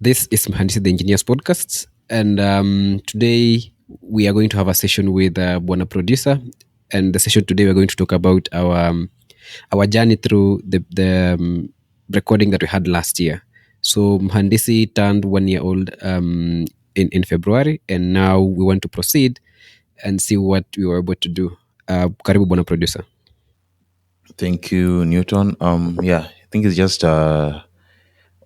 This is Mhandisi, the Engineers Podcast, and today we are going to have a session with Buona Producer. And the session today we're going to talk about our journey through the recording that we had last year. So Mhandisi turned 1 year old in February, and now we want to proceed and see what we were able to do. Karibu Buona Producer. Thank you, Newton. I think it's just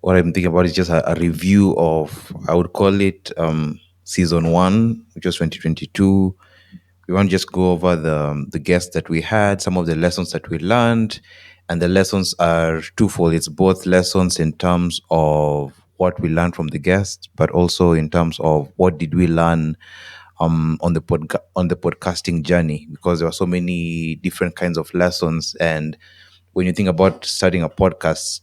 what I'm thinking about is just a review of, I would call it season one, which was 2022. We want to just go over the guests that we had, some of the lessons that we learned, and the lessons are twofold. It's both lessons in terms of what we learned from the guests, but also in terms of what did we learn on the podcasting journey, because there are so many different kinds of lessons. And when you think about starting a podcast,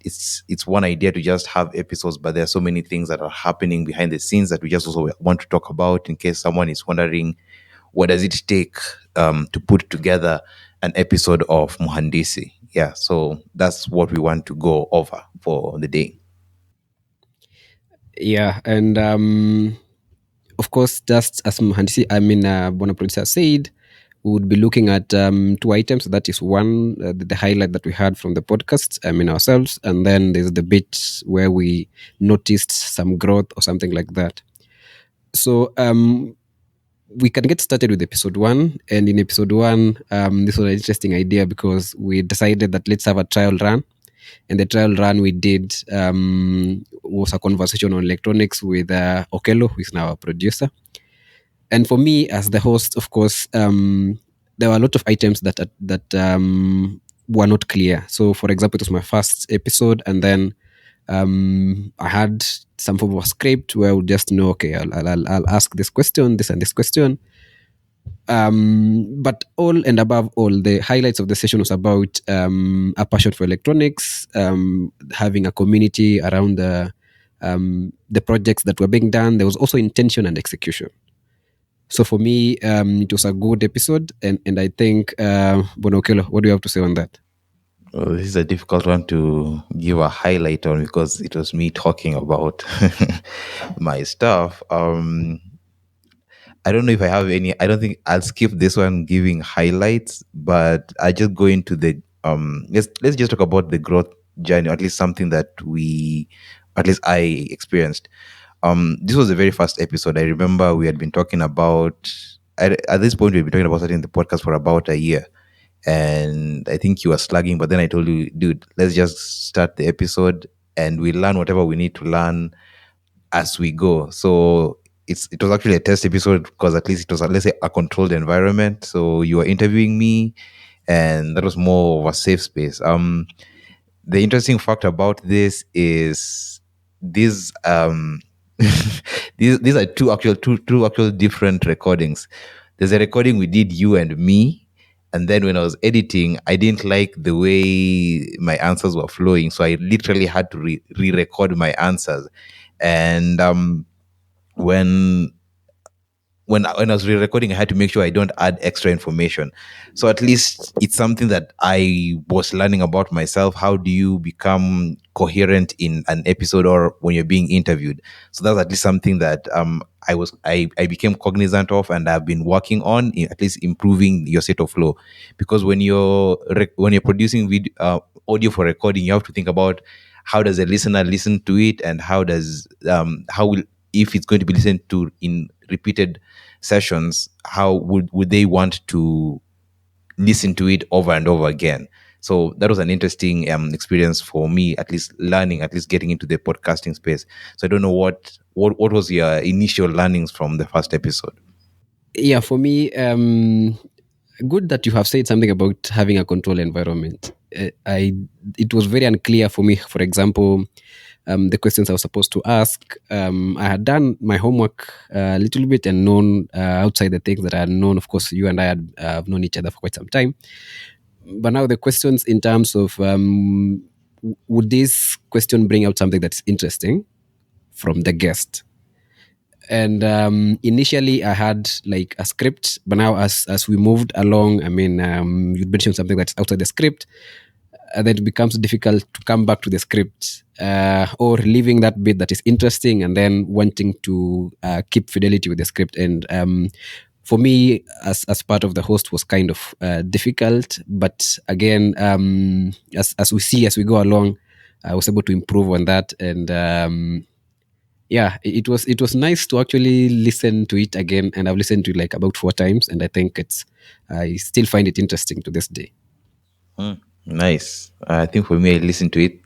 it's one idea to just have episodes, but there are so many things that are happening behind the scenes that we just also want to talk about, in case someone is wondering what does it take to put together an episode of Mhandisi. Yeah, so that's what we want to go over for the day. Yeah, and of course, just as Mhandisi, Buona Producer said, we would be looking at two items. That is one, the highlight that we had from the podcast, ourselves, and then there's the bits where we noticed some growth or something like that. So we can get started with episode one. And in episode one, this was an interesting idea because we decided that let's have a trial run. And the trial run we did was a conversation on electronics with Okello, who is now a producer. And for me, as the host, of course, there were a lot of items that were not clear. So, for example, it was my first episode, and then I had some form of a script where I would just know, okay, I'll ask this question, this and this question. But all and above all, the highlights of the session was about a passion for electronics, having a community around the projects that were being done. There was also intention and execution. So for me, it was a good episode, and I think Bonokelo, what do you have to say on that? Well, this is a difficult one to give a highlight on because it was me talking about my stuff. I don't know if I have any. I don't think I'll skip this one giving highlights, but I just go into the let's just talk about the growth journey, or at least something that at least I experienced. This was the very first episode. I remember we had been talking about, at this point we had been talking about starting the podcast for about a year, and I think you were slugging, but then I told you, dude, let's just start the episode and we learn whatever we need to learn as we go. So it was actually a test episode because at least it was, let's say, a controlled environment. So you were interviewing me, and that was more of a safe space. The interesting fact about this is these these are two actual different recordings. There's a recording we did, you and me, and then when I was editing, I didn't like the way my answers were flowing, so I literally had to re-record my answers. And when when I was re-recording, I had to make sure I don't add extra information. So at least it's something that I was learning about myself. How do you become coherent in an episode or when you're being interviewed? So that's at least something that I became cognizant of, and I've been working on, at least improving your state of flow. Because when you're producing audio for recording, you have to think about how does a listener listen to it, and how will, if it's going to be listened to in repeated sessions, how would they want to listen to it over and over again? So that was an interesting experience for me, at least learning, at least getting into the podcasting space. So I don't know what was your initial learnings from the first episode. Yeah, for me, good that you have said something about having a control environment. It was very unclear for me. For example, the questions I was supposed to ask. I had done my homework a little bit and known outside the things that I had known. Of course, you and I had known each other for quite some time. But now the questions in terms of would this question bring out something that's interesting from the guest? And initially I had like a script, but now as we moved along, you mentioned something that's outside the script. then it becomes difficult to come back to the script, or leaving that bit that is interesting and then wanting to keep fidelity with the script. And for me, as part of the host, was kind of difficult. But again, as we see as we go along, I was able to improve on that. And yeah, it was nice to actually listen to it again. And I've listened to it like about 4 times, and I think I still find it interesting to this day. Nice. I think for me, I listen to it.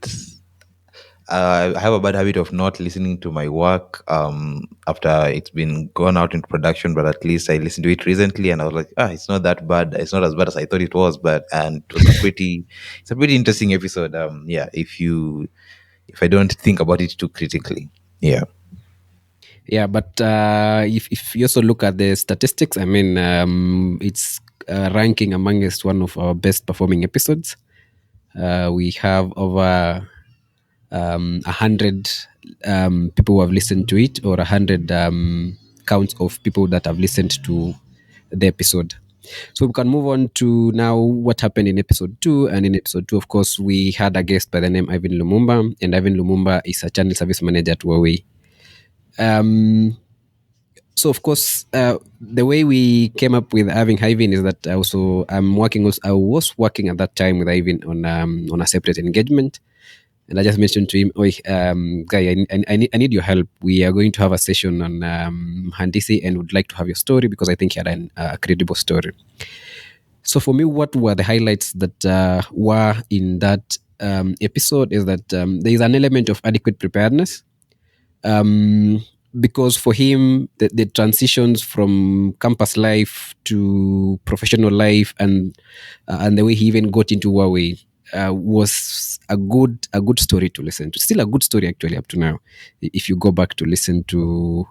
I have a bad habit of not listening to my work after it's been gone out into production, but at least I listened to it recently, and I was like, it's not that bad. It's not as bad as I thought it was, but and it was it's a pretty interesting episode. Yeah, if I don't think about it too critically, yeah. Yeah, but if you also look at the statistics, I mean, it's ranking amongst one of our best performing episodes. We have over 100 people who have listened to it, or 100 counts of people that have listened to the episode. So we can move on to now what happened in episode 2. And in episode 2, of course, we had a guest by the name Ivan Lumumba, and Ivan Lumumba is a channel service manager at Huawei. So of course, the way we came up with having Ivan is that I was working at that time with Ivan on a separate engagement. And I just mentioned to him, "Oi, guy, I need your help. We are going to have a session on Mhandisi, and would like to have your story because I think you had a credible story." So for me, what were the highlights that were in that episode is that there is an element of adequate preparedness, um, because for him, the transitions from campus life to professional life, and the way he even got into Huawei, was a good story to listen to. Still a good story actually up to now, if you go back to listen to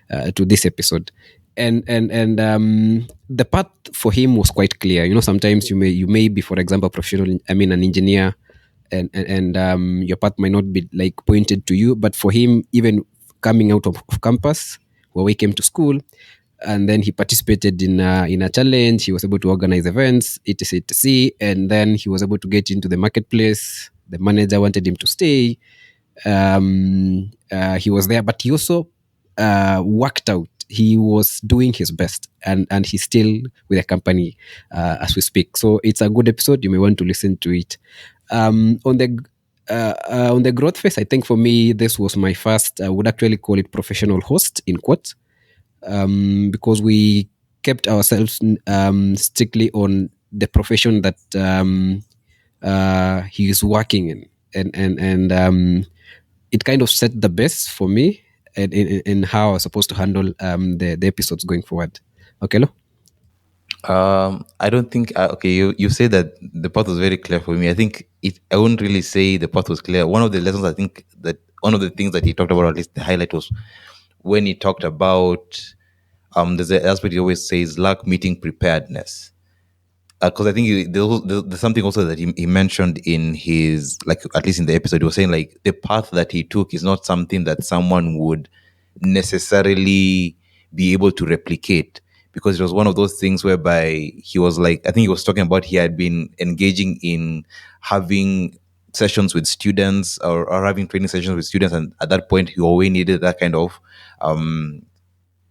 this episode. And the path for him was quite clear. Sometimes you may be, for example, professional. I mean, an engineer, and your path might not be like pointed to you. But for him, even coming out of campus, where we came to school, and then he participated in a challenge. He was able to organize events, etc, etc, and then he was able to get into the marketplace. The manager wanted him to stay. He was there, but he also worked out. He was doing his best, and he's still with the company as we speak. So it's a good episode. You may want to listen to it. On the growth phase, I think for me this was my first. I would actually call it professional host in quotes, because we kept ourselves strictly on the profession that he is working in, and it kind of set the base for me in how I was supposed to handle the episodes going forward. Okay, Lo? I don't think. Okay, you say that the path was very clear for me. I think it. I wouldn't really say the path was clear. One of the lessons, I think, that one of the things that he talked about, at least the highlight, was when he talked about there's an aspect he always says, lack meeting preparedness. Because I think there's something also that he mentioned in his, like, at least in the episode, he was saying like the path that he took is not something that someone would necessarily be able to replicate, because it was one of those things whereby he was like, I think he was talking about, he had been engaging in having sessions with students, or having training sessions with students, and at that point he always needed that kind of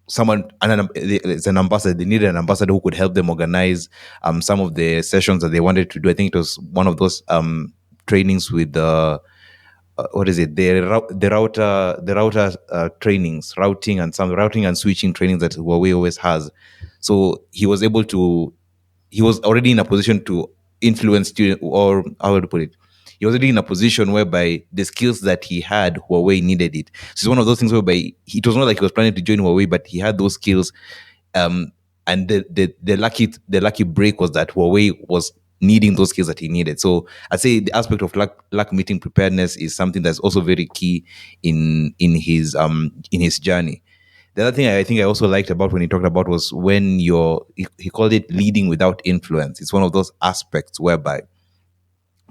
someone, it's an ambassador. They needed an ambassador who could help them organize some of the sessions that they wanted to do. I think it was one of those trainings with the what is it, the router trainings, routing and switching trainings that Huawei always has. So he was already in a position to influence student, or how to put it, he was already in a position whereby the skills that he had, Huawei needed it. So it's one of those things whereby it was not like he was planning to join Huawei, but he had those skills. And the lucky break was that Huawei was needing those skills that he needed. So I'd say the aspect of lack meeting preparedness is something that's also very key in his journey. The other thing I think I also liked about when he talked about was when he called it leading without influence. It's one of those aspects whereby,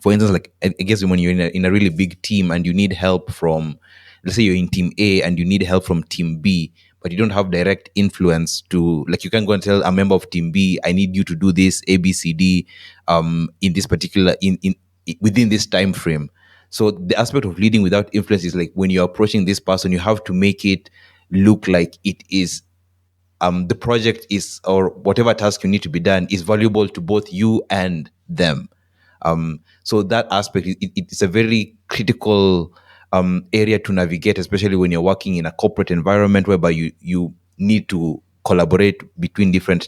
for instance, like I guess when you're in a really big team and you need help from, let's say you're in team A and you need help from team B, but you don't have direct influence to, like, you can go and tell a member of team B, I need you to do this ABCD in this particular in within this time frame. So the aspect of leading without influence is like when you're approaching this person, you have to make it look like it is the project is, or whatever task you need to be done is valuable to both you and them. So that aspect, it's a very critical area to navigate, especially when you're working in a corporate environment whereby you need to collaborate between different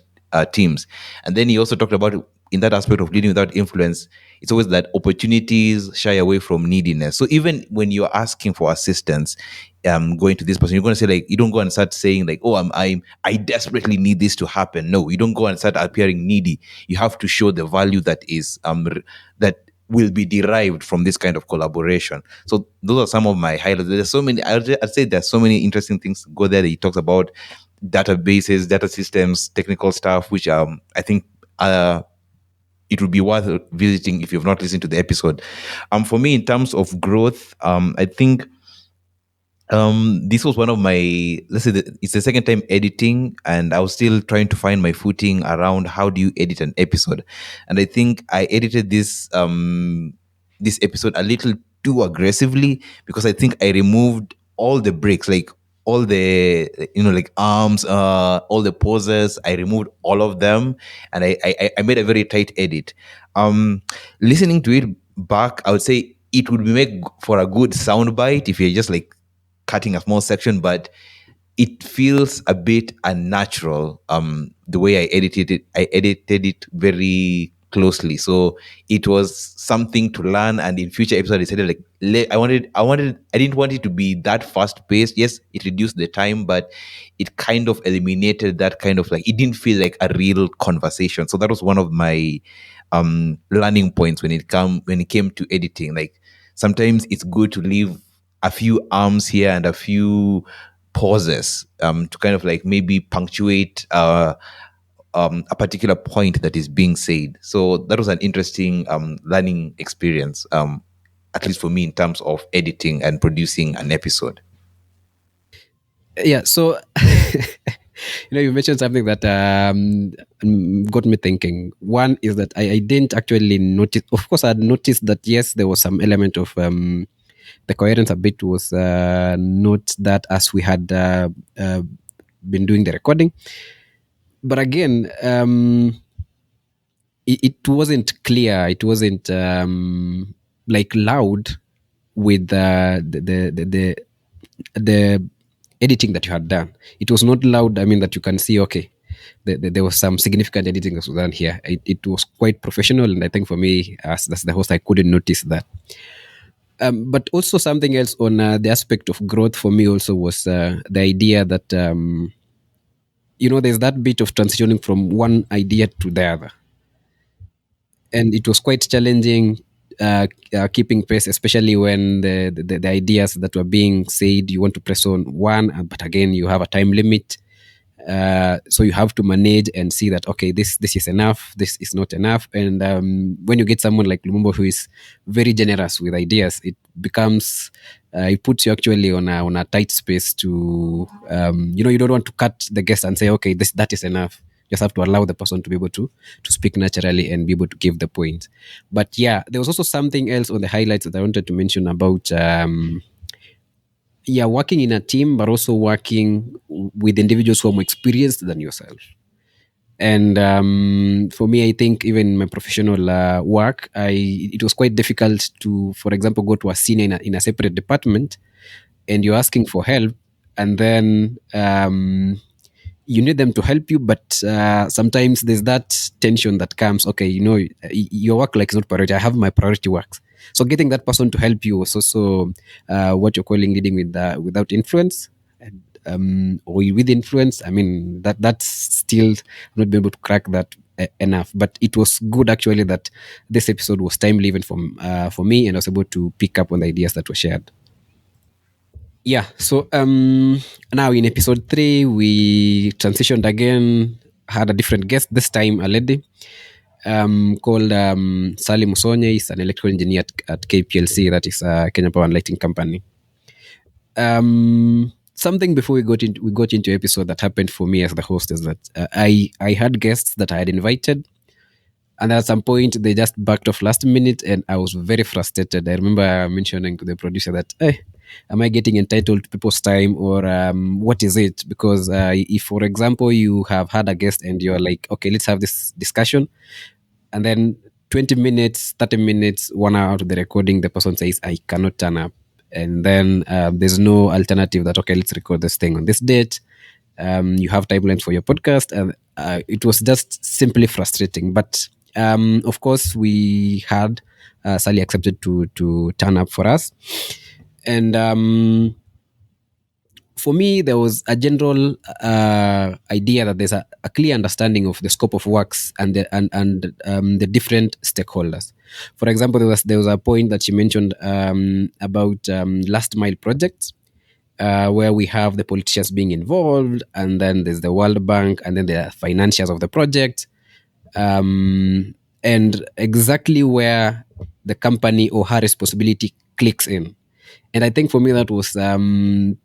teams. And then he also talked about, in that aspect of leading without influence, it's always that opportunities shy away from neediness. So even when you're asking for assistance, going to this person, you're going to say, like, you don't go and start saying like, oh, I desperately need this to happen. No, you don't go and start appearing needy. You have to show the value that is that will be derived from this kind of collaboration. So those are some of my highlights. There's so many. I'd say there's so many interesting things go there. That he talks about databases, data systems, technical stuff, which I think it would be worth visiting if you've not listened to the episode. For me, in terms of growth, I think this was one of my, let's say, it's the second time editing, and I was still trying to find my footing around how do you edit an episode. And I think I edited this episode a little too aggressively, because I think I removed all the breaks, like all the, like arms, all the poses. I removed all of them, and I made a very tight edit. Listening to it back, I would say it would be make for a good soundbite if you're just like cutting a small section, but it feels a bit unnatural. The way I edited it very closely. So it was something to learn. And in future episodes, I decided like I didn't want it to be that fast paced. Yes, it reduced the time, but it kind of eliminated that kind of, like, it didn't feel like a real conversation. So that was one of my learning points when it came to editing. Like, sometimes it's good to leave a few arms here and a few pauses to kind of like maybe punctuate a particular point that is being said. So that was an interesting learning experience, at least for me, in terms of editing and producing an episode. Yeah, so you mentioned something that got me thinking. One is that I didn't actually notice. Of course, I had noticed that yes, there was some element of the coherence a bit was not that as we had been doing the recording. But again, it wasn't clear. It wasn't like loud with the editing that you had done. It was not loud. I mean that you can see. Okay, there was some significant editing that was done here. It was quite professional, and I think for me, as the host, I couldn't notice that. But also something else on the aspect of growth for me also was the idea that there's that bit of transitioning from one idea to the other, and it was quite challenging keeping pace, especially when the ideas that were being said, you want to press on one, but again you have a time limit. So you have to manage and see that okay, this is enough, this is not enough. And when you get someone like Lumumba who is very generous with ideas, it becomes it puts you actually on a tight space to you don't want to cut the guest and say okay, that is enough. You just have to allow the person to be able to speak naturally and be able to give the point. But yeah, there was also something else on the highlights that I wanted to mention about working in a team, but also working with individuals who are more experienced than yourself. And for me, I think even in my professional work, it was quite difficult to, for example, go to a senior in a separate department, and you're asking for help, and then you need them to help you, but sometimes there's that tension that comes. Okay, your work like is not priority. I have my priority works. So getting that person to help you was also what you're calling leading without influence, or with influence. I mean that's still I'm not been able to crack that enough. But it was good actually that this episode was timely even for me, and I was able to pick up on the ideas that were shared. Yeah, so now in episode 3 we transitioned again, had a different guest, this time a lady called Sally Musonye. He's an electrical engineer at KPLC, that is Kenya Power and Lighting Company. something before we got into episode that happened for me as the host is that I had guests that I had invited, and at some point they just backed off last minute, and I was very frustrated. I remember mentioning to the producer that, hey, am I getting entitled to people's time, or what is it? Because if, for example, you have had a guest and you're like, okay, let's have this discussion, and then 20 minutes, 30 minutes, 1 hour out of the recording, the person says, I cannot turn up. And then there's no alternative that, okay, let's record this thing on this date. You have timelines for your podcast. And it was just simply frustrating. But of course, we had Sally accepted to turn up for us. And for me, there was a general idea that there's a clear understanding of the scope of works and the different stakeholders. For example, there was a point that she mentioned about last mile projects, where we have the politicians being involved, and then there's the World Bank, and then the financials of the project, and exactly where the company or her responsibility clicks in. And I think for me that was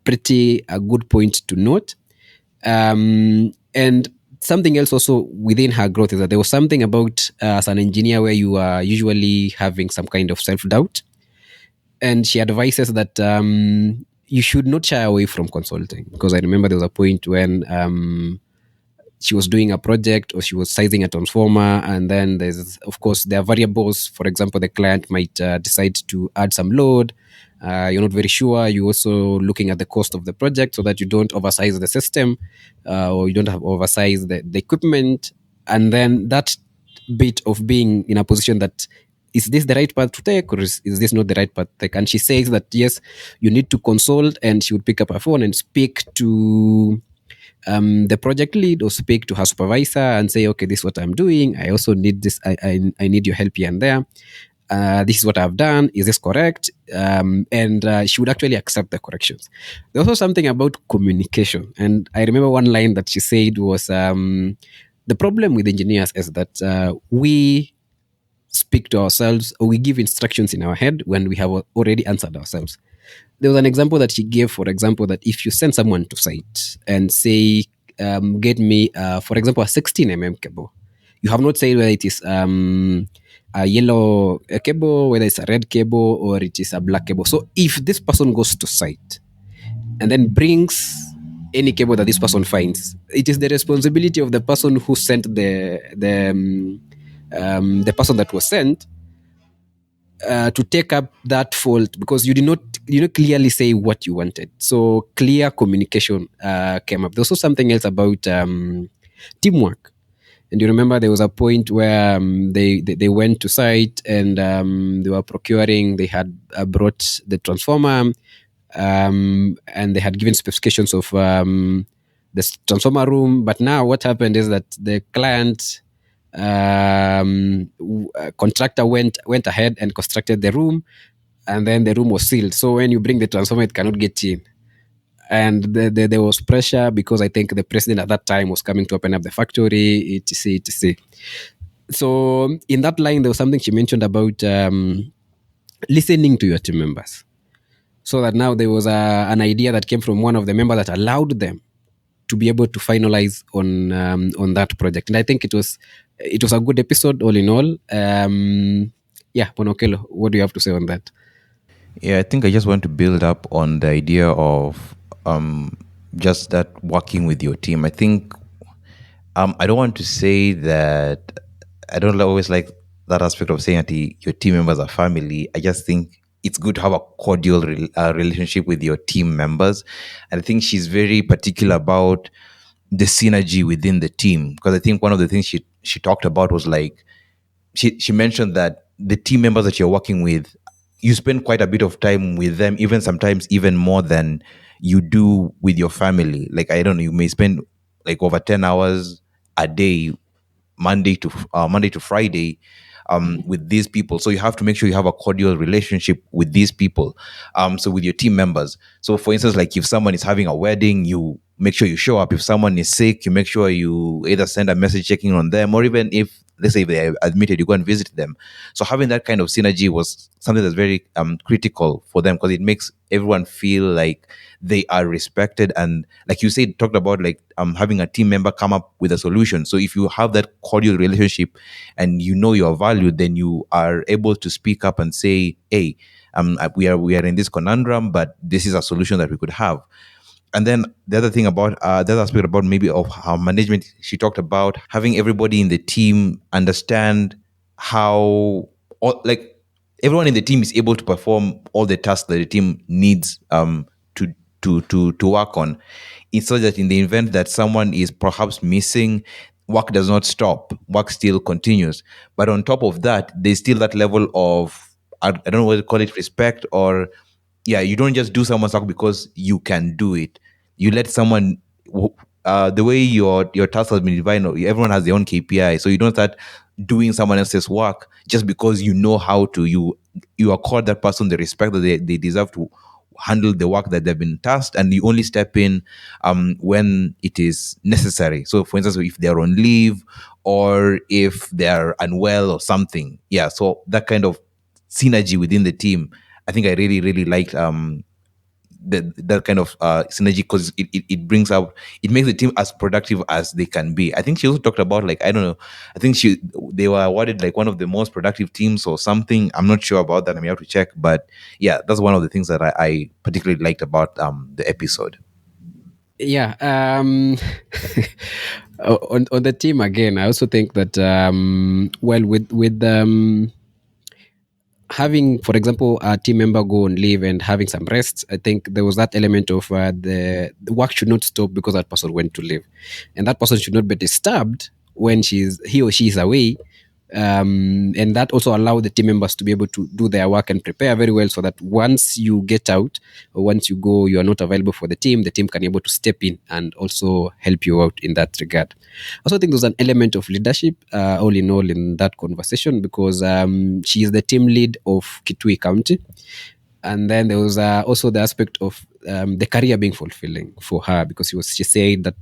pretty a good point to note. And something else also within her growth is that there was something about as an engineer where you are usually having some kind of self doubt, and she advises that you should not shy away from consulting, because I remember there was a point when she was doing a project or she was sizing a transformer, and then there's, of course, there are variables. For example, the client might decide to add some load. You're not very sure. You're also looking at the cost of the project so that you don't oversize the system, or you don't have oversize the equipment. And then that bit of being in a position that, is this the right path to take, or is this not the right path to take? And she says that yes, you need to consult, and she would pick up her phone and speak to the project lead or speak to her supervisor and say, okay, this is what I'm doing. I also need this. I need your help here and there. This is what I've done. Is this correct? And she would actually accept the corrections. There's also something about communication. And I remember one line that she said was, the problem with engineers is that we speak to ourselves, or we give instructions in our head when we have already answered ourselves. There was an example that she gave, for example, that if you send someone to site and say, get me, for example, a 16 cable, you have not said whether it is a yellow cable, whether it's a red cable, or it is a black cable. So if this person goes to site and then brings any cable that this person finds, it is the responsibility of the person who sent the person that was sent to take up that fault, because you did not clearly say what you wanted. So clear communication came up. There's also something else about teamwork. And you remember there was a point where they went to site, and they were procuring. They had brought the transformer, and they had given specifications of the transformer room. But now what happened is that the client contractor went ahead and constructed the room, and then the room was sealed. So when you bring the transformer, it cannot get in. And there was pressure, because I think the president at that time was coming to open up the factory, etc., etc. So in that line, there was something she mentioned about listening to your team members. So that now there was an idea that came from one of the members that allowed them to be able to finalize on that project. And I think it was a good episode all in all. Yeah, Bonokelo, what do you have to say on that? Yeah, I think I just want to build up on the idea of just that working with your team. I think I don't want to say that I don't always like that aspect of saying that your team members are family. I just think it's good to have a cordial relationship with your team members. And I think she's very particular about the synergy within the team, because I think one of the things she talked about was like, she mentioned that the team members that you're working with, you spend quite a bit of time with them, even sometimes even more than you do with your family. Like, I don't know, you may spend like over 10 hours a day, Monday to Friday, with these people. So you have to make sure you have a cordial relationship with these people. So with your team members. So for instance, like if someone is having a wedding, you make sure you show up. If someone is sick, you make sure you either send a message checking on them, or even if let's say if they are admitted, you go and visit them. So having that kind of synergy was something that's very critical for them, because it makes everyone feel like they are respected. And like you said, talked about like having a team member come up with a solution. So if you have that cordial relationship and you know you're valued, then you are able to speak up and say, hey, we are in this conundrum, but this is a solution that we could have. And then the other thing about the other aspect about maybe of how management, she talked about having everybody in the team understand how, like, everyone in the team is able to perform all the tasks that the team needs to to work on. It's so that in the event that someone is perhaps missing, work does not stop, work still continues. But on top of that, there's still that level of, I don't know what to call it, respect, or yeah, you don't just do someone's work because you can do it. You let someone, the way your task has been divided, everyone has their own KPI, so you don't start doing someone else's work just because you know how to. You accord that person the respect that they deserve to handle the work that they've been tasked, and you only step in when it is necessary. So for instance, if they're on leave or if they're unwell or something, yeah, so that kind of synergy within the team, I think I really, really liked that kind of synergy, because it brings out, it makes the team as productive as they can be. I think she also talked about, like, I don't know, I think they were awarded like one of the most productive teams or something. I'm not sure about that. I may have to check, but yeah, that's one of the things that I particularly liked about the episode. Yeah. On the team again, I also think that well, with having, for example, a team member go on leave and having some rest, I think there was that element of the work should not stop because that person went to leave, and that person should not be disturbed when he or she is away. And that also allow the team members to be able to do their work and prepare very well, so that once you get out or once you go, you are not available for the team can be able to step in and also help you out in that regard. I also think there's an element of leadership, all in all, in that conversation, because she is the team lead of Kitui County. And then there was also the aspect of the career being fulfilling for her, because she said that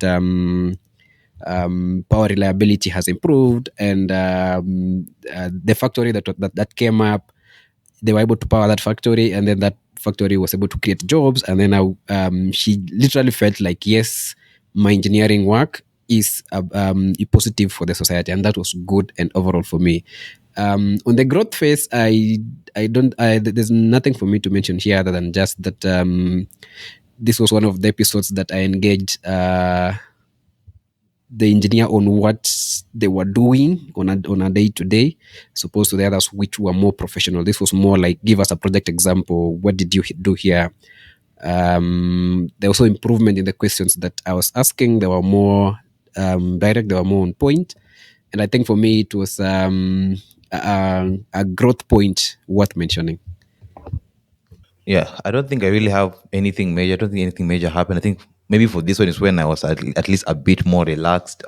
power reliability has improved, and the factory that came up, they were able to power that factory, and then that factory was able to create jobs. And then now she literally felt like, yes, my engineering work is a positive for the society, and that was good and overall for me. On the growth phase, I don't there's nothing for me to mention here other than just that this was one of the episodes that I engaged the engineer on what they were doing on a day to day, as opposed to the others, which were more professional. This was more like, give us a project example. What did you do here? There was also improvement in the questions that I was asking. They were more direct. They were more on point. And I think for me, it was a growth point worth mentioning. Yeah, I don't think I really have anything major. I don't think anything major happened. I think maybe for this one is when I was at least a bit more relaxed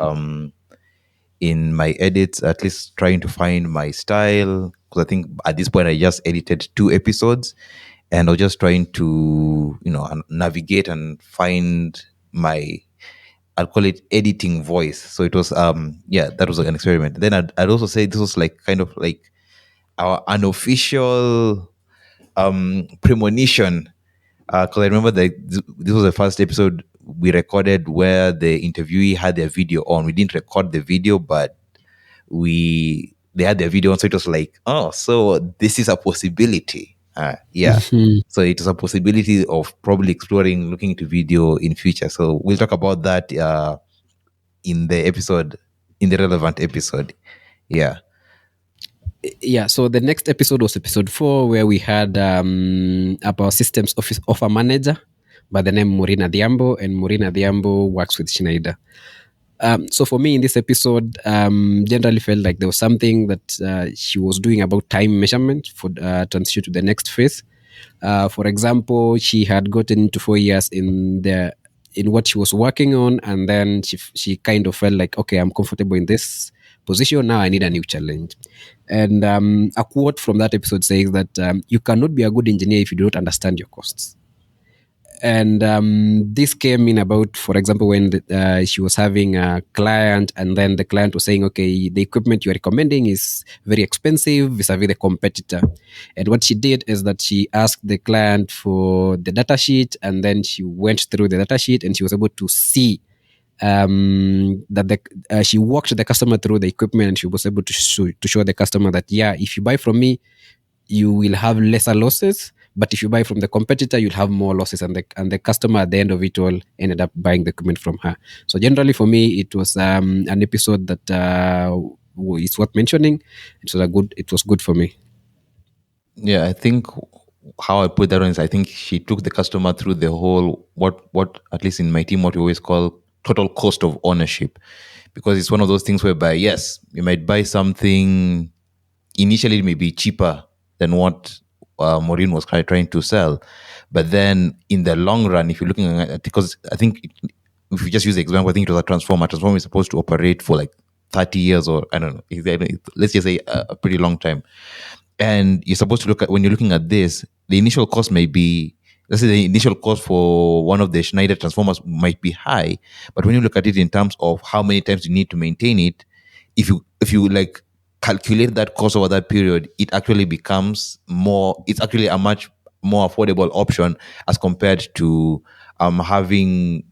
in my edits, at least trying to find my style. Because I think at this point I just edited 2 episodes, and I was just trying to, navigate and find my, I'll call it editing voice. So it was, yeah, that was like an experiment. Then I'd also say this was like kind of like our unofficial premonition, because I remember that this was the first episode we recorded where the interviewee had their video on. We didn't record the video, but they had their video on, so it was like, oh, so this is a possibility. Yeah. So it is a possibility of probably exploring looking into video in future. So we'll talk about that in the episode, in the relevant episode. Yeah. Yeah, so the next episode was episode 4, where we had about systems office of a manager by the name Morina Diambo, and Morina Diambo works with Schneider. So for me in this episode, generally felt like there was something that she was doing about time measurement for transition to the next phase. For example, she had gotten into 4 years in what she was working on, and then she kind of felt like, okay, I'm comfortable in this position now. I need a new challenge. And a quote from that episode says that you cannot be a good engineer if you do not understand your costs. And this came in about, for example, when she was having a client, and then the client was saying, okay, the equipment you're recommending is very expensive vis-a-vis the competitor. And what she did is that she asked the client for the data sheet, and then she went through the data sheet, and she was able to see that she walked the customer through the equipment, and she was able to show the customer that, yeah, if you buy from me, you will have lesser losses, but if you buy from the competitor, you'll have more losses, and the customer at the end of it all ended up buying the equipment from her. So generally for me, it was an episode that is worth mentioning. It was good for me. Yeah, I think how I put that on is I think she took the customer through the whole what at least in my team what we always call total cost of ownership, because it's one of those things whereby yes, you might buy something initially it may be cheaper than what Maureen was kind of trying to sell, but then in the long run, if you're looking at it, because I think if you just use the example, I think it was a transformer. Transformer is supposed to operate for like 30 years or I don't know, let's just say a pretty long time. And you're supposed to look at when you're looking at this, the initial cost may be, let's say the initial cost for one of the Schneider transformers might be high, but when you look at it in terms of how many times you need to maintain it, if you like calculate that cost over that period, it actually becomes more. It's actually a much more affordable option as compared to having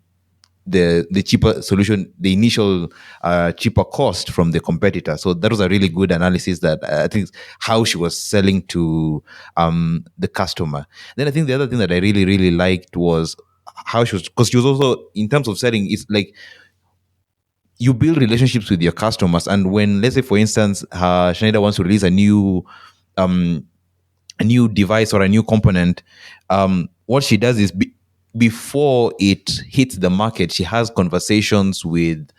the cheaper solution, the initial cheaper cost from the competitor. So that was a really good analysis that I think how she was selling to the customer. Then I think the other thing that I really really liked was how she was, because she was also in terms of selling. It's like you build relationships with your customers, and when, let's say for instance, Schneider wants to release um, a new device or a new component, what she does is before it hits the market, she has conversations with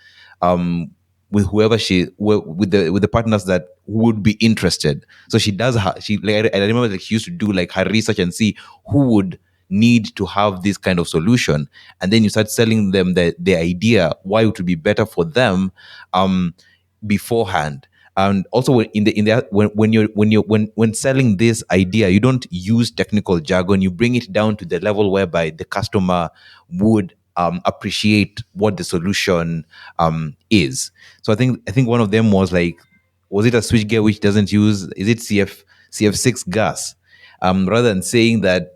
whoever with the partners that would be interested. So she does she like, I remember that she used to do like her research and see who would need to have this kind of solution, and then you start selling them the idea why it would be better for them beforehand. And also in the when selling this idea, you don't use technical jargon. You bring it down to the level whereby the customer would appreciate what the solution is. So I think one of them was like, was it a switchgear which doesn't use, is it CF6 gas? Rather than saying that,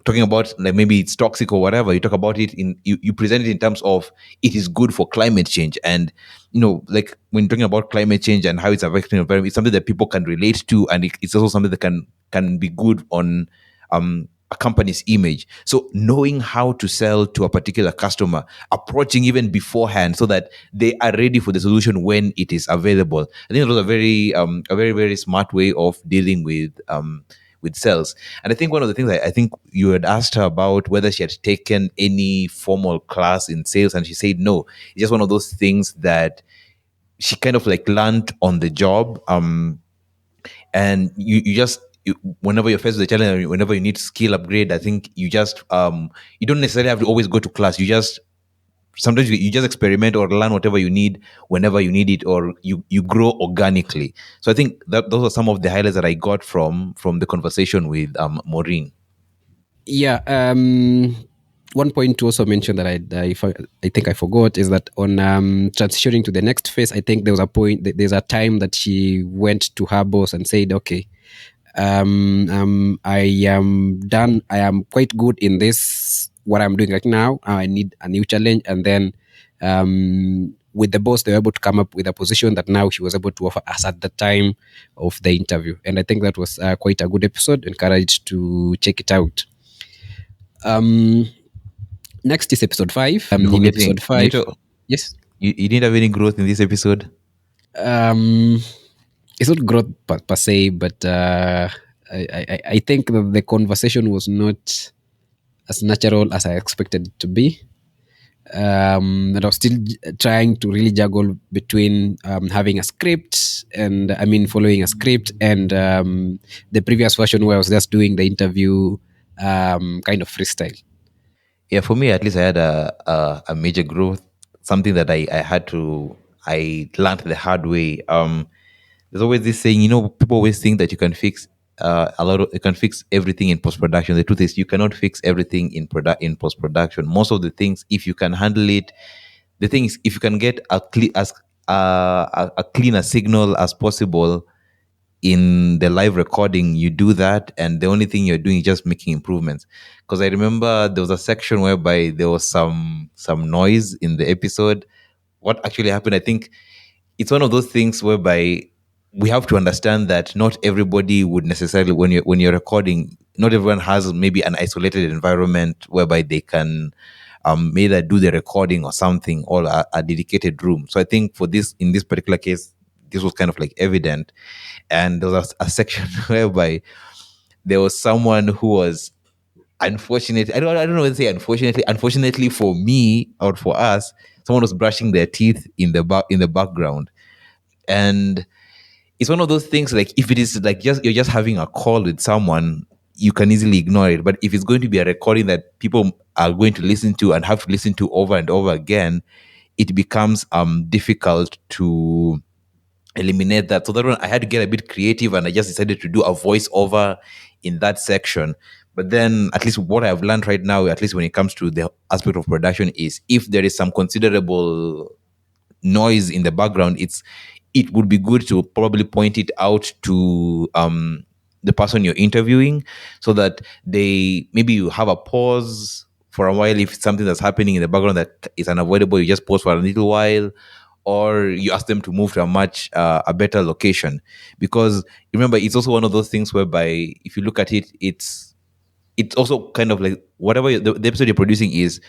talking about like maybe it's toxic or whatever, you talk about it you present it in terms of it is good for climate change. And like when you're talking about climate change and how it's affecting the environment, it's something that people can relate to, and it's also something that can be good on a company's image. So knowing how to sell to a particular customer, approaching even beforehand so that they are ready for the solution when it is available, I think it was a very very smart way of dealing with sales. And I think one of the things I think you had asked her about whether she had taken any formal class in sales, and she said no. It's just one of those things that she kind of like learned on the job. And you just whenever you're faced with a challenge, whenever you need skill upgrade, I think you just you don't necessarily have to always go to class. You just sometimes you just experiment or learn whatever you need whenever you need it, or you grow organically. So I think that those are some of the highlights that I got from the conversation with Maureen. Yeah. One point to also mention that I think I forgot is that on transitioning to the next phase, I think there was a point, there's a time that she went to her boss and said, okay, I am done. I am quite good in this, what I'm doing right now. I need a new challenge. And then with the boss, they were able to come up with a position that now she was able to offer us at the time of the interview. And I think that was quite a good episode. Encouraged to check it out. Um, Next is episode 5. Before In getting episode 5, yes. you didn't have any growth in this episode. Um, it's not growth per se, but I think that the conversation was not as natural as I expected it to be. And I was still trying to really juggle between having a script and following a script, and the previous version where I was just doing the interview kind of freestyle. Yeah, for me at least, I had a major growth, something that I learned the hard way. There's always this saying, people always think that you can fix a lot of, you can fix everything in post production. The truth is, you cannot fix everything in post production. Most of the things, if you can handle it, the thing is, if you can get a clean a signal as possible in the live recording, you do that, and the only thing you're doing is just making improvements. Because I remember there was a section whereby there was some noise in the episode. What actually happened, I think it's one of those things whereby we have to understand that not everybody would necessarily, when you're recording, not everyone has maybe an isolated environment whereby they can either do the recording or something, or a dedicated room. So I think for this, in this particular case, this was kind of like evident. And there was a section whereby there was someone who was, unfortunately, I don't know what to say, unfortunately for me or for us, someone was brushing their teeth in the background. And it's one of those things, like, if it is like just you're just having a call with someone, you can easily ignore it. But if it's going to be a recording that people are going to listen to and have to listen to over and over again, it becomes difficult to eliminate that. So that one, I had to get a bit creative, and I just decided to do a voiceover in that section. But then, at least what I've learned right now, at least when it comes to the aspect of production, is if there is some considerable noise in the background, it would be good to probably point it out to the person you're interviewing, so that they, maybe you have a pause for a while. If it's something that's happening in the background that is unavoidable, you just pause for a little while, or you ask them to move to a better location. Because remember, it's also one of those things whereby, if you look at it, it's also kind of like whatever the episode you're producing is,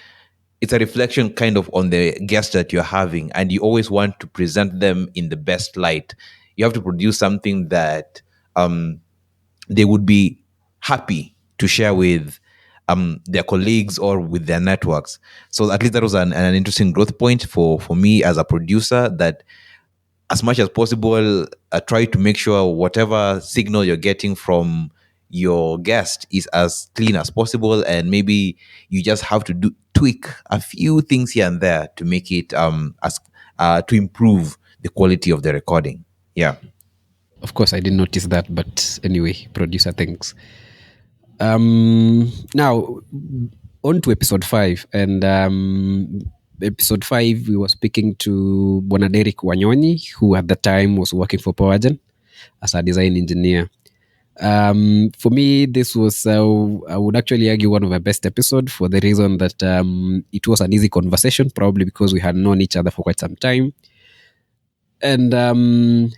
it's a reflection kind of on the guest that you're having, and you always want to present them in the best light. You have to produce something that they would be happy to share with their colleagues or with their networks. So at least that was an interesting growth point for me as a producer, that as much as possible, try to make sure whatever signal you're getting from your guest is as clean as possible, and maybe you just have to tweak a few things here and there to make it as to improve the quality of the recording. Yeah. Of course, I didn't notice that, but anyway, producer thinks. Now, on to episode 5. And episode 5, we were speaking to Bonaderic Wanyoni, who at the time was working for Powergen as a design engineer. For me, this was, I would actually argue, one of my best episodes, for the reason that it was an easy conversation, probably because we had known each other for quite some time. And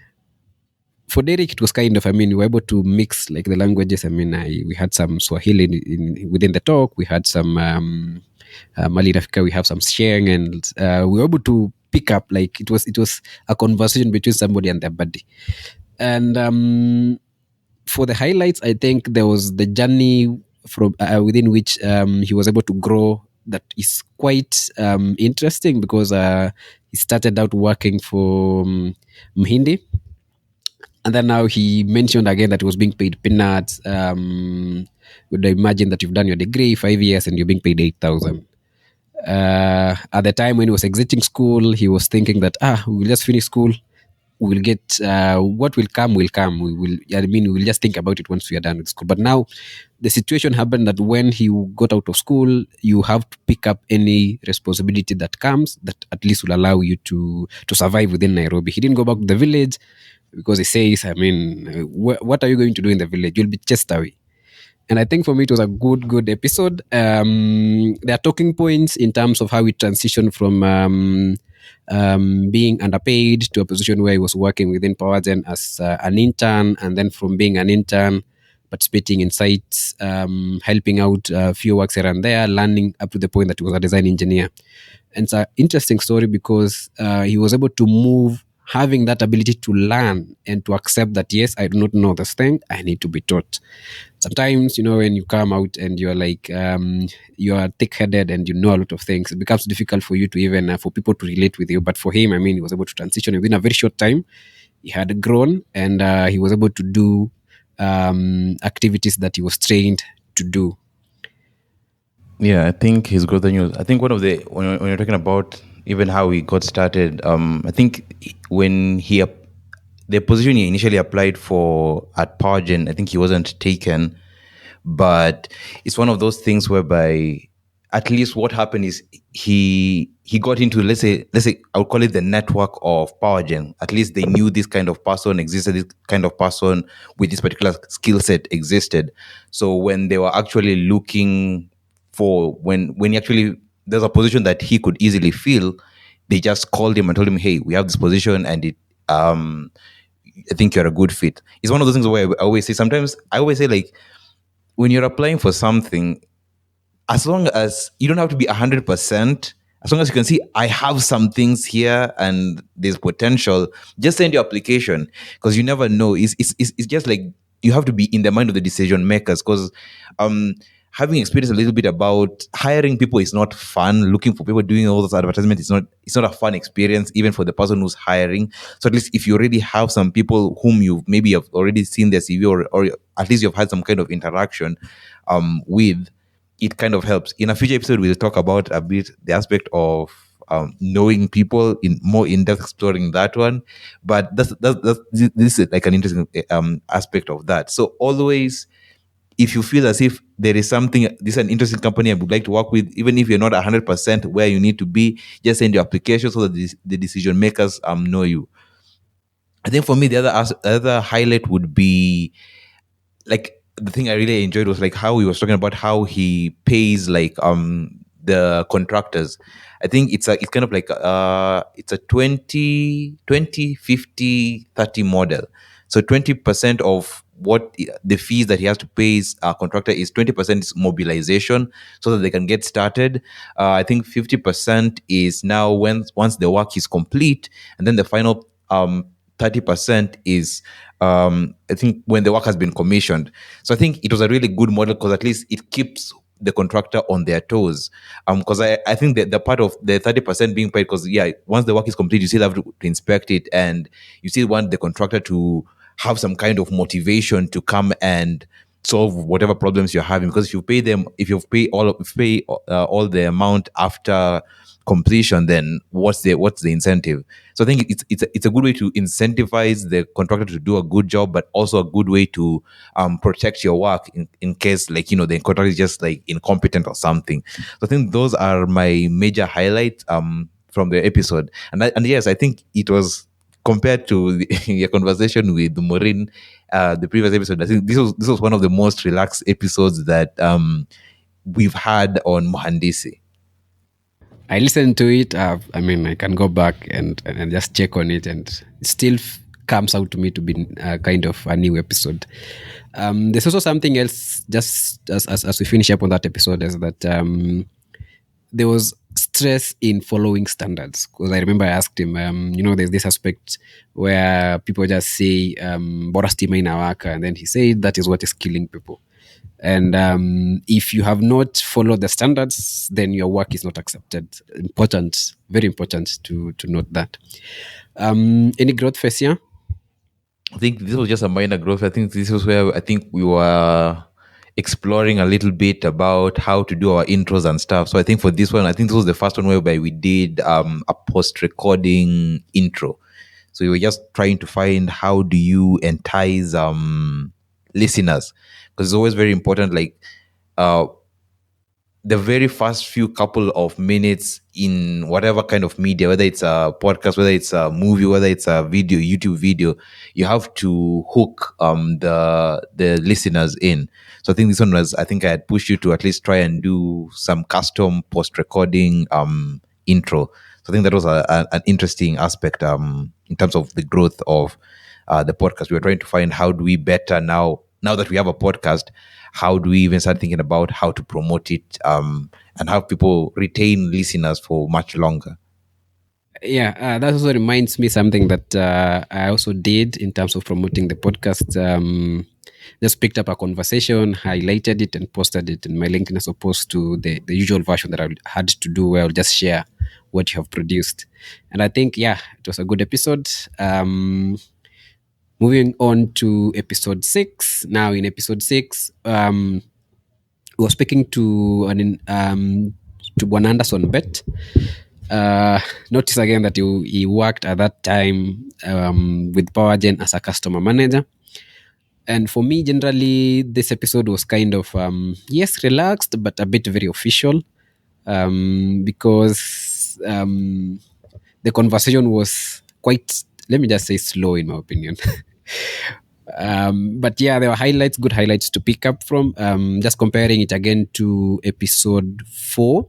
for Derek, it was kind of, I mean, we were able to mix like the languages. I mean, we had some Swahili within the talk. We had some Mali Rafika. We have some sharing, and we were able to pick up, like, it was a conversation between somebody and their buddy. And for the highlights, I think there was the journey from within which he was able to grow. That is quite interesting, because he started out working for Mhindi, and then now he mentioned again that he was being paid peanuts. Would I imagine that you've done your degree 5 years and you're being paid 8,000? At the time when he was exiting school, he was thinking that we'll just finish school, we'll get what will come will come. We will. I mean, we'll just think about it once we are done with school. But now, the situation happened that when he got out of school, you have to pick up any responsibility that comes that at least will allow you to survive within Nairobi. He didn't go back to the village, because he says, I mean, what are you going to do in the village? You'll be chased away. And I think for me, it was a good episode. There are talking points in terms of how he transitioned from being underpaid to a position where he was working within Powergen as an intern, and then from being an intern, participating in sites, helping out a few works here and there, learning up to the point that he was a design engineer. And it's an interesting story, because he was able to move, having that ability to learn and to accept that, yes, I do not know this thing, I need to be taught. Sometimes, when you come out and you're like, you are thick-headed and you know a lot of things, it becomes difficult for you to even, for people to relate with you. But for him, I mean, he was able to transition within a very short time. He had grown, and he was able to do activities that he was trained to do. Yeah, I think his growth news. I think one of the, when you're talking about even how he got started, I think when the position he initially applied for at Powergen, I think he wasn't taken. But it's one of those things whereby at least what happened is he got into, let's say I would call it the network of Powergen. At least they knew this kind of person existed, this kind of person with this particular skill set existed. So when they were actually looking for, when he actually, there's a position that he could easily fill, they just called him and told him, hey, we have this position and it I think you're a good fit. It's one of those things where I always say, sometimes I always say, like, when you're applying for something, as long as you don't have to be 100%, as long as you can see, I have some things here and there's potential, just send your application, because you never know. It's just like you have to be in the mind of the decision makers, because having experienced a little bit about hiring people is not fun. Looking for people, doing all those advertisements, it's not a fun experience, even for the person who's hiring. So at least if you already have some people whom you maybe have already seen their CV, or at least you've had some kind of interaction with, it kind of helps. In a future episode, we'll talk about a bit the aspect of knowing people in more in depth, exploring that one. But this is like an interesting aspect of that. So always, if you feel as if there is something, this is an interesting company I would like to work with, even if you're not 100% where you need to be, just send your application so that the decision makers know you. I think for me, the other highlight would be, like, the thing I really enjoyed was like how he was talking about how he pays, like, the contractors. I think it's kind of like it's a 20 20 50 30 model. So 20% of what the fees that he has to pay his contractor is 20% is mobilization, so that they can get started. I think 50% is now once the work is complete, and then the final 30% is I think when the work has been commissioned. So I think it was a really good model, because at least it keeps the contractor on their toes. Because I think that the part of the 30% being paid, because yeah, once the work is complete, you still have to inspect it, and you still want the contractor to have some kind of motivation to come and solve whatever problems you're having. Because if you pay them, if you pay all the amount after completion, then what's the incentive? So I think it's a good way to incentivize the contractor to do a good job, but also a good way to protect your work in case, like, the contractor is just like incompetent or something. So I think those are my major highlights from the episode. And yes, I think it was, compared to your conversation with Maureen, the previous episode, I think this was one of the most relaxed episodes that we've had on Mhandisi. I listened to it. I mean, I can go back and just check on it, and it still comes out to me to be kind of a new episode. There's also something else, just as we finish up on that episode, is that there was stress in following standards. Because I remember I asked him, there's this aspect where people just say, "Bora stima inawaka," and then he said that is what is killing people. And if you have not followed the standards, then your work is not accepted. Important, very important to note that. Any growth phase here? I think this was just a minor growth. I think this was where I think we were exploring a little bit about how to do our intros and stuff. So I think for this one, I think this was the first one whereby we did a post-recording intro. So we were just trying to find how do you entice listeners, because it's always very important. Like, uh, the very first few couple of minutes in whatever kind of media, whether it's a podcast, whether it's a movie, whether it's a video, YouTube video, you have to hook the listeners in. So I think this one was, I think I had pushed you to at least try and do some custom post recording intro. So I think that was an interesting aspect in terms of the growth of the podcast. We were trying to find how do we better now that we have a podcast, how do we even start thinking about how to promote it and have people retain listeners for much longer. Yeah, that also reminds me something that I also did in terms of promoting the podcast. Just picked up a conversation, highlighted it, and posted it in my LinkedIn, as opposed to the usual version that I had to do, where I'll just share what you have produced. And I think, yeah, it was a good episode. Moving on to episode 6. Now, in episode 6, we were speaking to Bwana Anderson Bet. Uh, Notice again that he worked at that time with PowerGen as a customer manager. And for me, generally, this episode was kind of, yes, relaxed, but a bit very official, because the conversation was quite, let me just say, slow, in my opinion. But yeah, there were highlights, good highlights to pick up from. Just comparing it again to episode 4,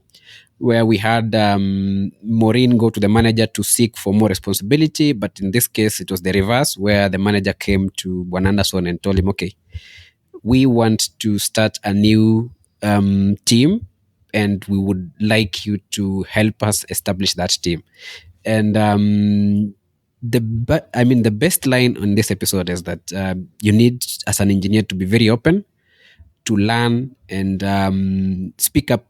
where we had Maureen go to the manager to seek for more responsibility. But in this case, it was the reverse, where the manager came to Juan Anderson and told him, okay, we want to start a new team, and we would like you to help us establish that team. And the best line on this episode is that you need, as an engineer, to be very open, to learn, and speak up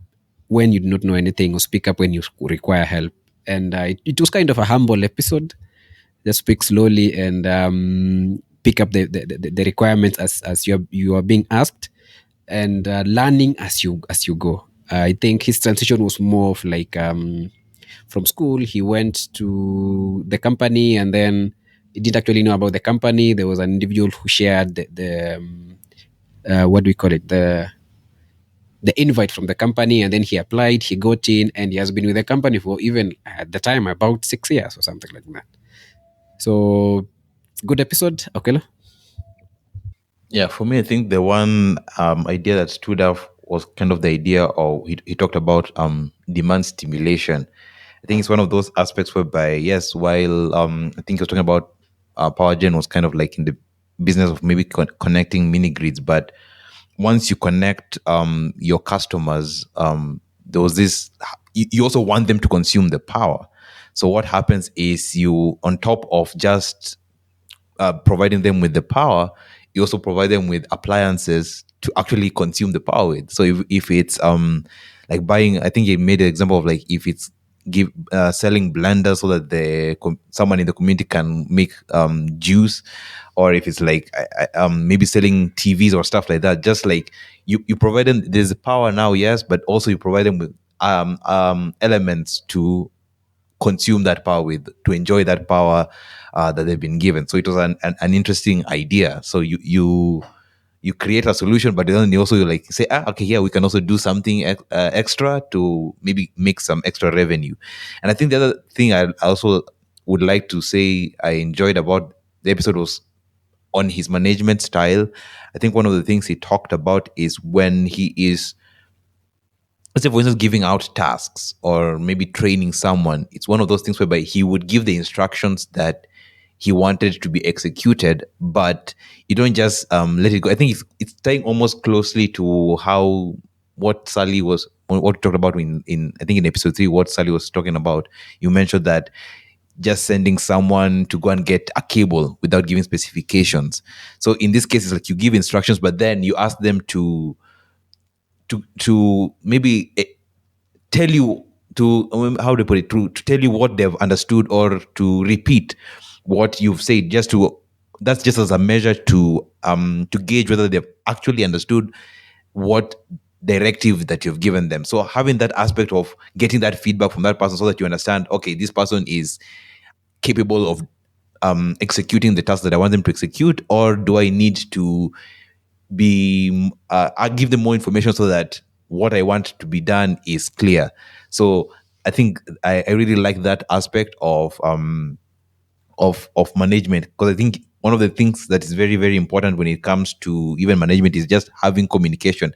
when you do not know anything, or speak up when you require help. And it was kind of a humble episode. Just speak slowly, and pick up the requirements as you are being asked, and learning as you go. I think his transition was more of like, from school he went to the company, and then he didn't actually know about the company. There was an individual who shared the what do we call it, the invite from the company, and then he applied, he got in, and he has been with the company for, even at the time, about 6 years or something like that. So good episode. Okay. Yeah, for me, I think the one idea that stood out was kind of the idea of he talked about demand stimulation. I think it's one of those aspects whereby, yes, while I think he was talking about power gen was kind of like in the business of maybe connecting mini grids, but once you connect your customers, there was this, you also want them to consume the power. So what happens is, you, on top of just providing them with the power, you also provide them with appliances to actually consume the power with. So if it's like buying, I think he made an example of like, if it's selling blenders so that someone in the community can make juice, or if it's like maybe selling TVs or stuff like that. Just like you provide them, there's power now, yes, but also you provide them with elements to consume that power with, to enjoy that power that they've been given. So it was an interesting idea. So you create a solution, but then you also like say, okay, yeah, we can also do something extra to maybe make some extra revenue. And I think the other thing I also would like to say I enjoyed about the episode was on his management style. I think one of the things he talked about is when he is, let's say for instance, giving out tasks or maybe training someone. It's one of those things whereby he would give the instructions that he wanted to be executed, but you don't just let it go. I think it's tying almost closely to how what Sally was, what we talked about in I think in episode 3, what Sally was talking about. You mentioned that just sending someone to go and get a cable without giving specifications. So in this case, it's like you give instructions, but then you ask them to maybe tell you, to how do you put it, to tell you what they've understood, or to repeat what you've said, just to, that's just as a measure to gauge whether they've actually understood what directive that you've given them. So having that aspect of getting that feedback from that person, so that you understand, okay, this person is capable of executing the task that I want them to execute, or do I need to be I give them more information so that what I want to be done is clear. So I think I really like that aspect of management, because I think one of the things that is very, very important when it comes to even management is just having communication,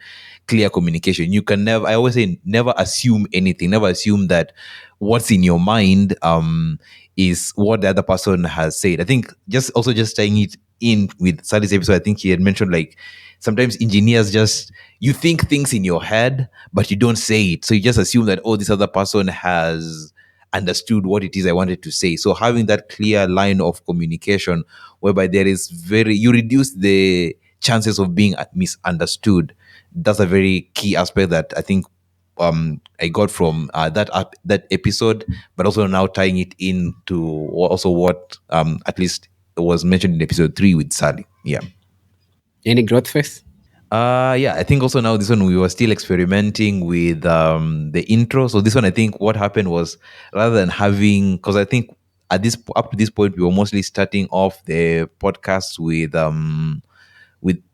clear communication. You can never, I always say, never assume anything, never assume that what's in your mind is what the other person has said. I think just tying it in with Sally's episode, I think he had mentioned like sometimes engineers just, you think things in your head but you don't say it, so you just assume that, oh, this other person has understood what it is I wanted to say. So having that clear line of communication whereby there is you reduce the chances of being misunderstood. That's a very key aspect that I think I got from that episode, but also now tying it into also what at least was mentioned in episode 3 with Sally. Yeah. Any growth phase? Yeah, I think also now this one we were still experimenting with the intro. So this one, I think what happened was rather than having, because I think at this up to this point we were mostly starting off the podcast with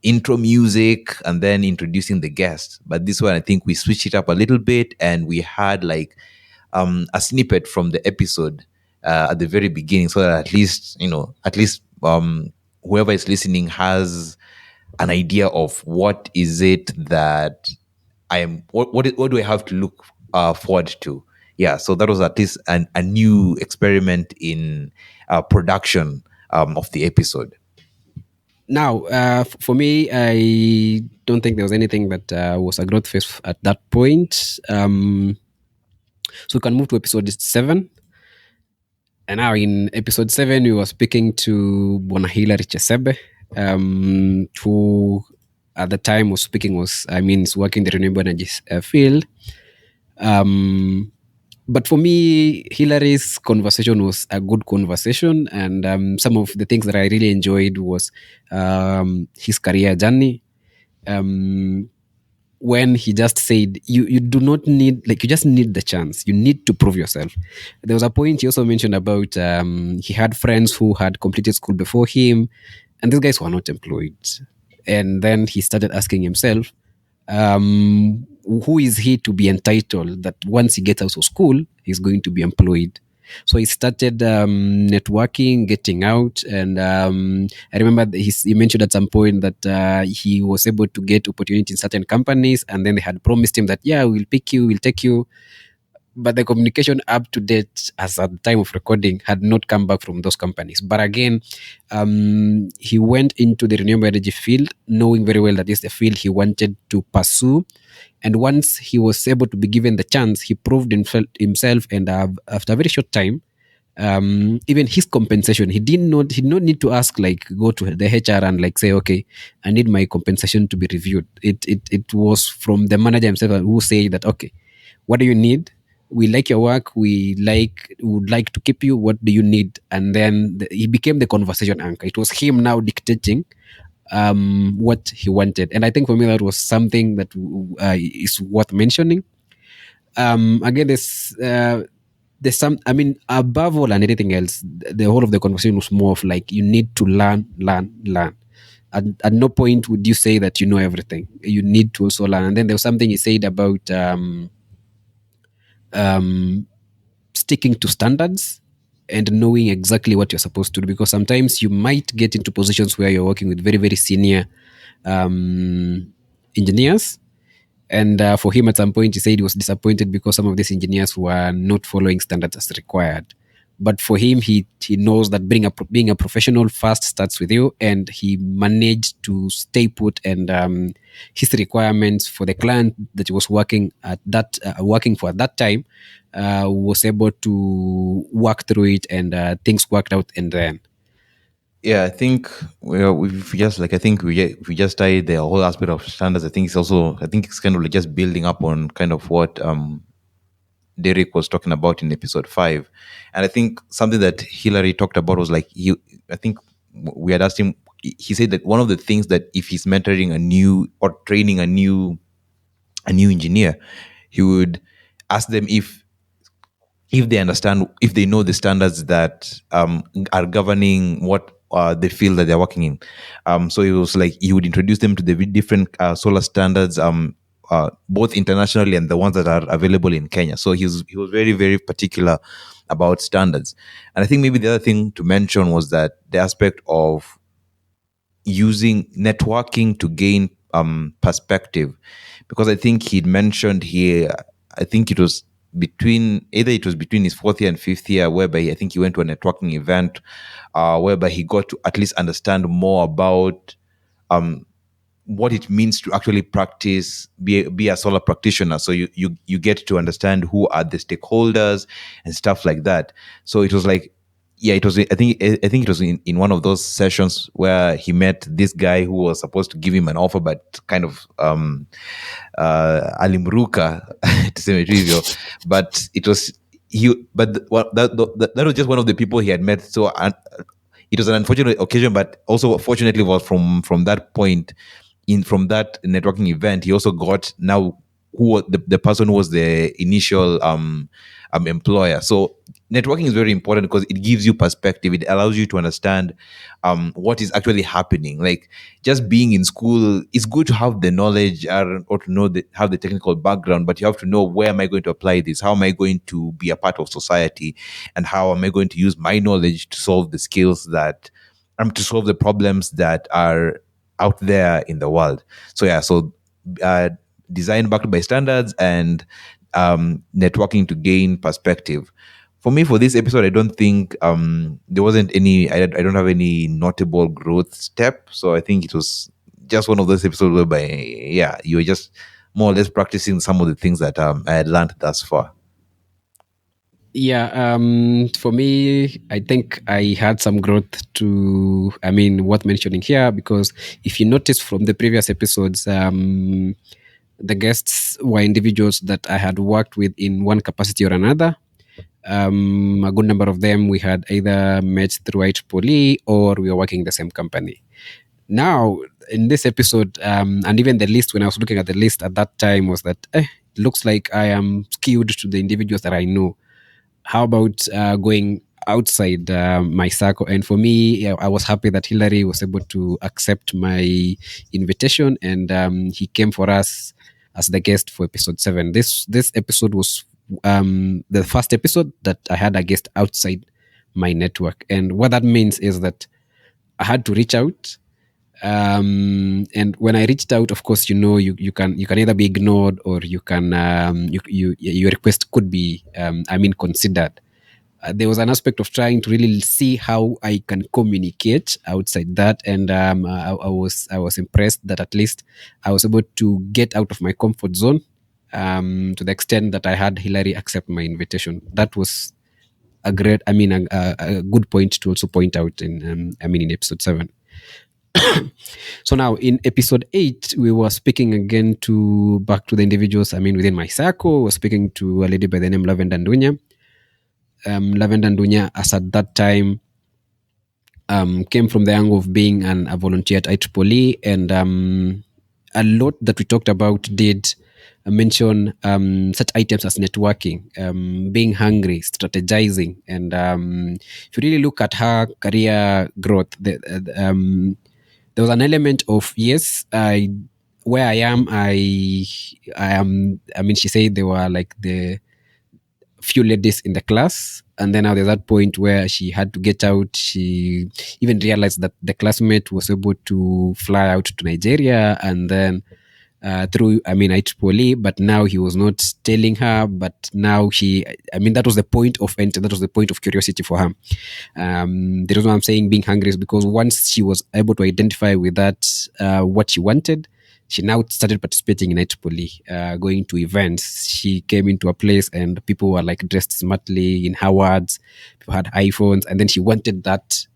intro music and then introducing the guest. But this one, I think we switched it up a little bit and we had like a snippet from the episode at the very beginning, so that at least whoever is listening has an idea of what is it that what do I have to look forward to. Yeah, so that was at least a new experiment in production of the episode. Now, for me, I don't think there was anything that was a growth phase at that point. So we can move to episode 7. And now in episode 7, we were speaking to Bona Hilary Chesebe, who at the time was speaking is working in the renewable energy field. But for me, Hillary's conversation was a good conversation, and some of the things that I really enjoyed was his career journey. When he just said, you do not need, like, you just need the chance, you need to prove yourself. There was a point he also mentioned about he had friends who had completed school before him, and these guys were not employed. And then he started asking himself, who is he to be entitled that once he gets out of school he's going to be employed? So he started networking, getting out, and I remember he mentioned at some point that he was able to get opportunity in certain companies, and then they had promised him that, yeah, we'll pick you, we'll take you. But the communication up to date, as at the time of recording, had not come back from those companies. But again, he went into the renewable energy field, knowing very well that is the field he wanted to pursue. And once he was able to be given the chance, he proved himself. And after a very short time, even his compensation, he did not need to ask, like, go to the HR and like say, okay, I need my compensation to be reviewed. It was from the manager himself who said that, okay, what do you need? We like your work. Would like to keep you. What do you need? And then he became the conversation anchor. It was him now dictating what he wanted. And I think for me that was something that is worth mentioning. Again, there's some. I mean, above all and anything else, the whole of the conversation was more of like, you need to learn, learn, learn. At no point would you say that you know everything. You need to also learn. And then there was something he said about um, sticking to standards and knowing exactly what you're supposed to do, because sometimes you might get into positions where you're working with very, very senior engineers. And for him, at some point, he said he was disappointed because some of these engineers were not following standards as required. But for him, he knows that being a professional first starts with you, and he managed to stay put. And his requirements for the client that he was working for at that time was able to work through it, and things worked out in the end. Yeah, I think we've just like I think we just started the whole aspect of standards. I think it's kind of like just building up on kind of what Derek was talking about in episode 5. And I think something that Hillary talked about was like I think we had asked him. He said that one of the things that if he's mentoring a new or training a new engineer, he would ask them if they understand, if they know the standards that are governing what the field that they're working in. So it was like he would introduce them to the different solar standards, both internationally and the ones that are available in Kenya. So he was very, very particular about standards. And I think maybe the other thing to mention was that the aspect of using networking to gain perspective, because I think he'd mentioned here, I think it was between his 4th year and 5th year, whereby I think he went to a networking event whereby he got to at least understand more about what it means to actually practice, be a solar practitioner. So you get to understand who are the stakeholders and stuff like that. So it was like, yeah, it was. I think it was in one of those sessions where he met this guy who was supposed to give him an offer, but kind of alimruka to say it trivial. But it was he. But that was just one of the people he had met. So it was an unfortunate occasion, but also fortunately was from that point in from that networking event, he also got now the person who was the initial employer. So networking is very important because it gives you perspective. It allows you to understand what is actually happening. Like just being in school, it's good to have the knowledge or to know have the technical background, but you have to know, where am I going to apply this? How am I going to be a part of society? And how am I going to use my knowledge to solve the skills that to solve the problems that are out there in the world. So yeah, so uh, design backed by standards and networking to gain perspective. For me, for this episode, I don't think there wasn't any. I don't have any notable growth step. So I think it was just one of those episodes whereby, yeah, you were just more or less practicing some of the things that I had learned thus far. Yeah, for me, I think I had some growth to, I mean, worth mentioning here, because if you notice from the previous episodes, the guests were individuals that I had worked with in one capacity or another. A good number of them we had either met through IEEE or we were working in the same company. Now, in this episode, and even the list, when I was looking at the list at that time, was that it looks like I am skewed to the individuals that I know. How about going outside my circle? And for me, yeah, I was happy that Hillary was able to accept my invitation, and he came for us as the guest for episode 7. This episode was the first episode that I had a guest outside my network, and what that means is that I had to reach out. And when I reached out, of course, you can either be ignored, or you can your request could be considered. There was an aspect of trying to really see how I can communicate outside that, and I was impressed that at least I was able to get out of my comfort zone, to the extent that I had Hillary accept my invitation. That was a great, a good point to also point out in episode 7. So now in episode 8, we were speaking again to back to the individuals. Within my circle, we're speaking to a lady by the name Lavender Ndunya. Lavender Ndunya, as at that time, came from the angle of being a volunteer at IEEE, and a lot that we talked about did mention such items as networking, being hungry, strategizing, and if you really look at her career growth, there was an element of, yes, where I am, I am. She said they were like the few ladies in the class, and then now there's that point where she had to get out. She even realized that the classmate was able to fly out to Nigeria, and then through IEEE, but now he was not telling her. But now that was the point of entry, that was the point of curiosity for her. The reason why I'm saying being hungry is because once she was able to identify with that, what she wanted, she now started participating in IEEE, going to events. She came into a place and people were like dressed smartly in Howards, people had iPhones, and then she wanted that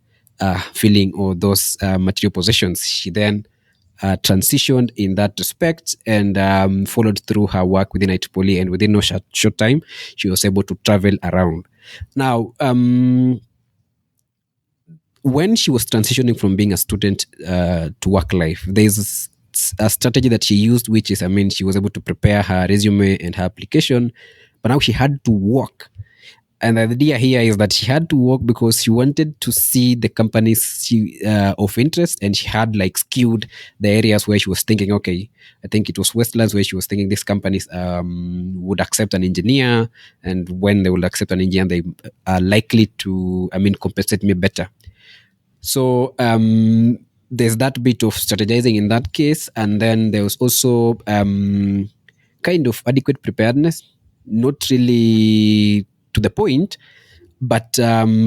feeling or those material possessions. She then transitioned in that respect, and followed through her work within IEEE, and within no short time, she was able to travel around. Now, when she was transitioning from being a student to work life, there's a strategy that she used, which is, she was able to prepare her resume and her application, but now she had to work. And the idea here is that she had to work because she wanted to see the companies of interest, and she had like skewed the areas where she was thinking, okay, I think it was Westlands where she was thinking these companies would accept an engineer, and when they will accept an engineer, they are likely to, compensate me better. So there's that bit of strategizing in that case, and then there was also kind of adequate preparedness, not really to the point, but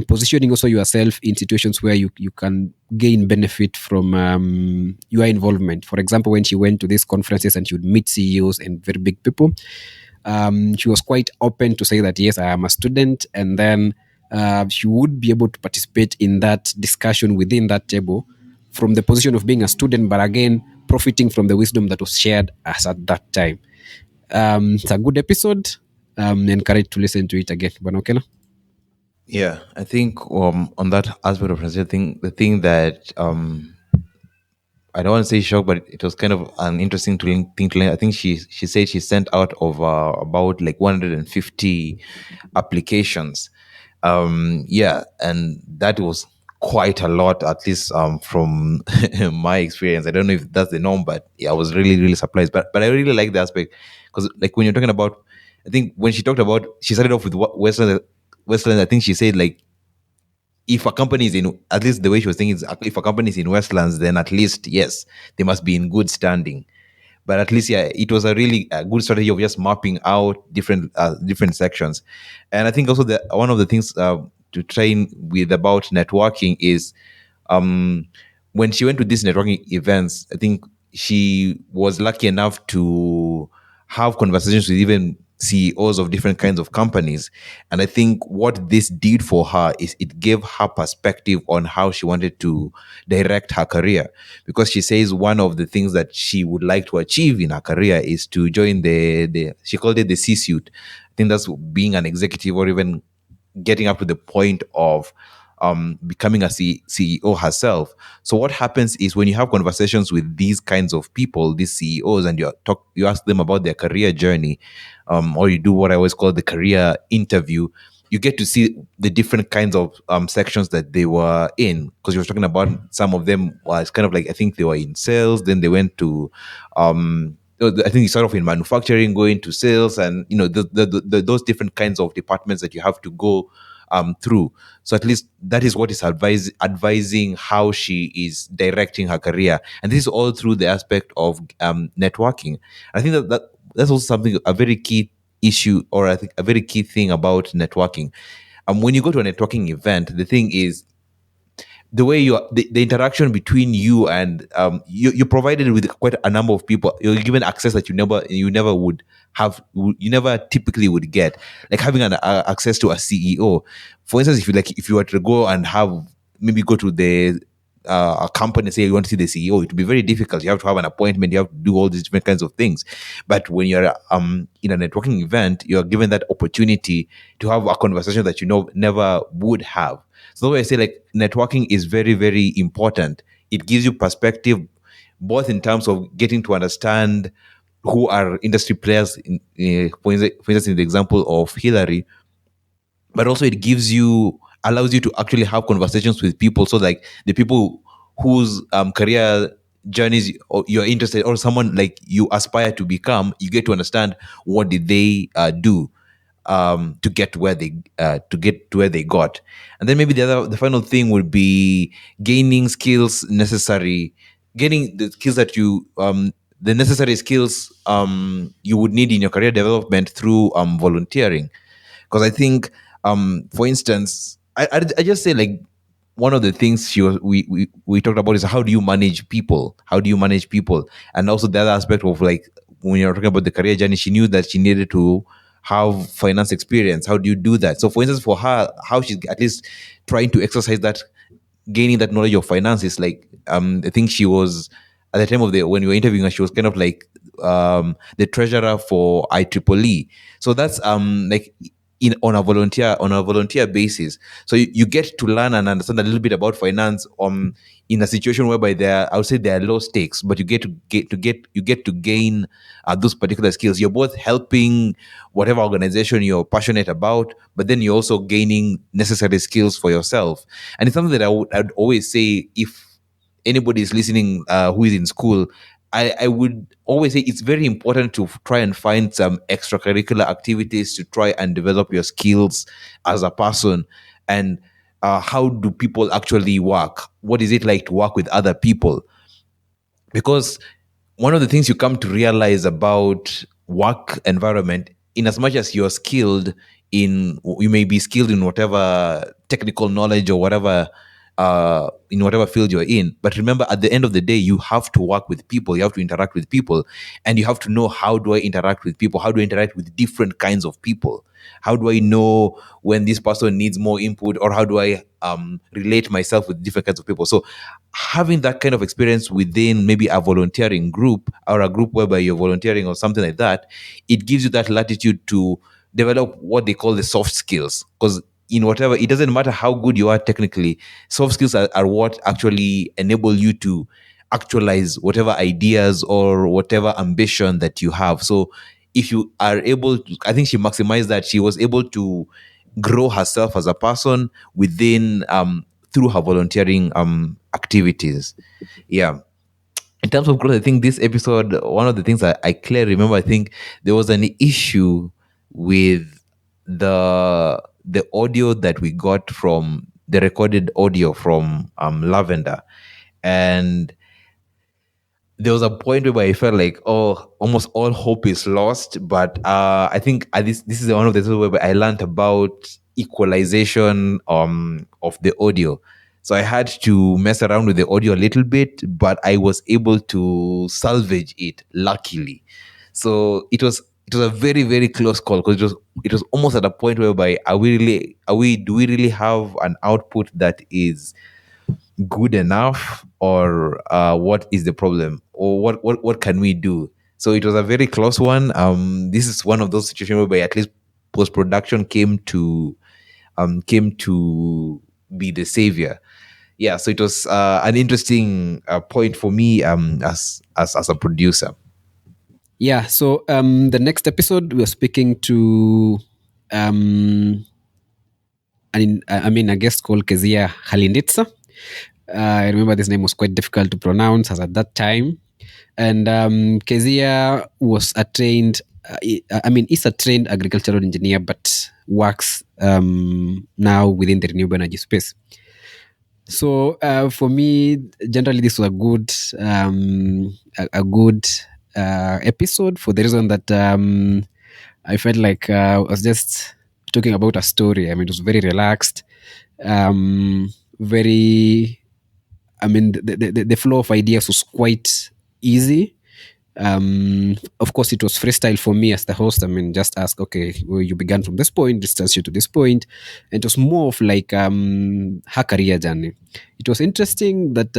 positioning also yourself in situations where you can gain benefit from your involvement. For example, when she went to these conferences and she would meet CEOs and very big people, she was quite open to say that, yes, I am a student, and then she would be able to participate in that discussion within that table from the position of being a student, but again, profiting from the wisdom that was shared as at that time. It's a good episode. Encouraged to listen to it again. Banokela. Yeah, I think on that aspect of transition, the thing that I don't want to say shocked, but it was kind of an interesting thing to learn. I think she said she sent out of about like 150 applications. Yeah, and that was quite a lot, at least from my experience. I don't know if that's the norm, but yeah, I was really really surprised. But I really like the aspect because like when you're talking about, I think when she talked about, she started off with what Westland. I think she said like if a company is in, at least the way she was thinking is, if a company is in Westlands, then at least yes, they must be in good standing. But at least yeah, it was a really good strategy of just mapping out different sections. And I think also that one of the things to train with about networking is um when she went to these networking events, I think she was lucky enough to have conversations with even CEOs of different kinds of companies. And I think what this did for her is it gave her perspective on how she wanted to direct her career. Because she says one of the things that she would like to achieve in her career is to join the she called it the C-suite. I think that's being an executive or even getting up to the point of becoming a CEO herself. So what happens is when you have conversations with these kinds of people, these CEOs, and you ask them about their career journey, or you do what I always call the career interview, you get to see the different kinds of sections that they were in. Because you were talking about some of them was kind of like, I think they were in sales, then they went to I think you start off in manufacturing, going to sales, and those different kinds of departments that you have to go through. So at least that is what is advising how she is directing her career, and this is all through the aspect of networking. I think that's also something, a very key issue, or I think a very key thing about networking. When you go to a networking event, the thing is the way the interaction between you and you're provided with quite a number of people. You're given access that you never would have, you never typically would get, like having an access to a CEO. For instance, if you were to go and have, maybe go to the a company, say you want to see the CEO, it would be very difficult. You have to have an appointment, you have to do all these different kinds of things. But when you're in a networking event, you're given that opportunity to have a conversation that never would have. So I say like networking is very, very important. It gives you perspective, both in terms of getting to understand who are industry players, for instance, in the example of Hillary, but also it allows you to actually have conversations with people. So like the people whose career journeys you're interested, or someone like you aspire to become, you get to understand what did they do to get to where they got. And then maybe the final thing would be gaining the skills that the necessary skills you would need in your career development through volunteering. Because I think, for instance, I just say like one of the things we talked about is how do you manage people? How do you manage people? And also the other aspect of like when you're talking about the career journey, she knew that she needed to have finance experience. How do you do that? So for instance, for her, how she's at least trying to exercise that, gaining that knowledge of finance, like I think she was at the time of the when you were interviewing her, she was kind of like the treasurer for IEEE. So that's like in on a volunteer basis. So you get to learn and understand a little bit about finance in a situation whereby I would say there are low stakes, but you get to gain those particular skills. You're both helping whatever organization you're passionate about, but then you're also gaining necessary skills for yourself. And it's something that I'd always say, if anybody is listening who is in school, I would always say it's very important to try and find some extracurricular activities to try and develop your skills as a person. And how do people actually work? What is it like to work with other people? Because one of the things you come to realize about work environment, in as much as you may be skilled in whatever technical knowledge or whatever in whatever field you're in, but remember at the end of the day you have to work with people, you have to interact with people, and you have to know, how do I interact with people, how do I interact with different kinds of people, how do I know when this person needs more input, or how do I relate myself with different kinds of people. So having that kind of experience within maybe a volunteering group, or a group whereby you're volunteering or something like that, it gives you that latitude to develop what they call the soft skills. Because in whatever, it doesn't matter how good you are technically, soft skills are what actually enable you to actualize whatever ideas or whatever ambition that you have. So if you are able to, I think she maximized that. She was able to grow herself as a person within through her volunteering activities. Yeah. In terms of growth, I think this episode, one of the things I clearly remember, I think there was an issue with the audio that we got from the recorded audio from Lavender. And there was a point where I felt like, oh, almost all hope is lost. But I think this is one of the things where I learned about equalization of the audio. So I had to mess around with the audio a little bit, but I was able to salvage it, luckily. So it was a very, very close call, because it was almost at a point whereby do we really have an output that is good enough, or what is the problem, or what can we do? So it was a very close one. This is one of those situations whereby at least post production came to be the savior. Yeah, so it was an interesting point for me as a producer. Yeah. So the next episode we are speaking to I guest called Kezia Halinditsa. I remember this name was quite difficult to pronounce as at that time. And Kezia was a trained, is a trained agricultural engineer, but works now within the renewable energy space. So for me, generally, this was a good episode, for the reason that I felt like I was just talking about a story. I mean, it was very relaxed, very. I mean, the flow of ideas was quite easy. Of course, it was freestyle for me as the host. I mean, just ask, okay, well, you began from this point, distance you to this point. And it was more of like her career journey. It was interesting that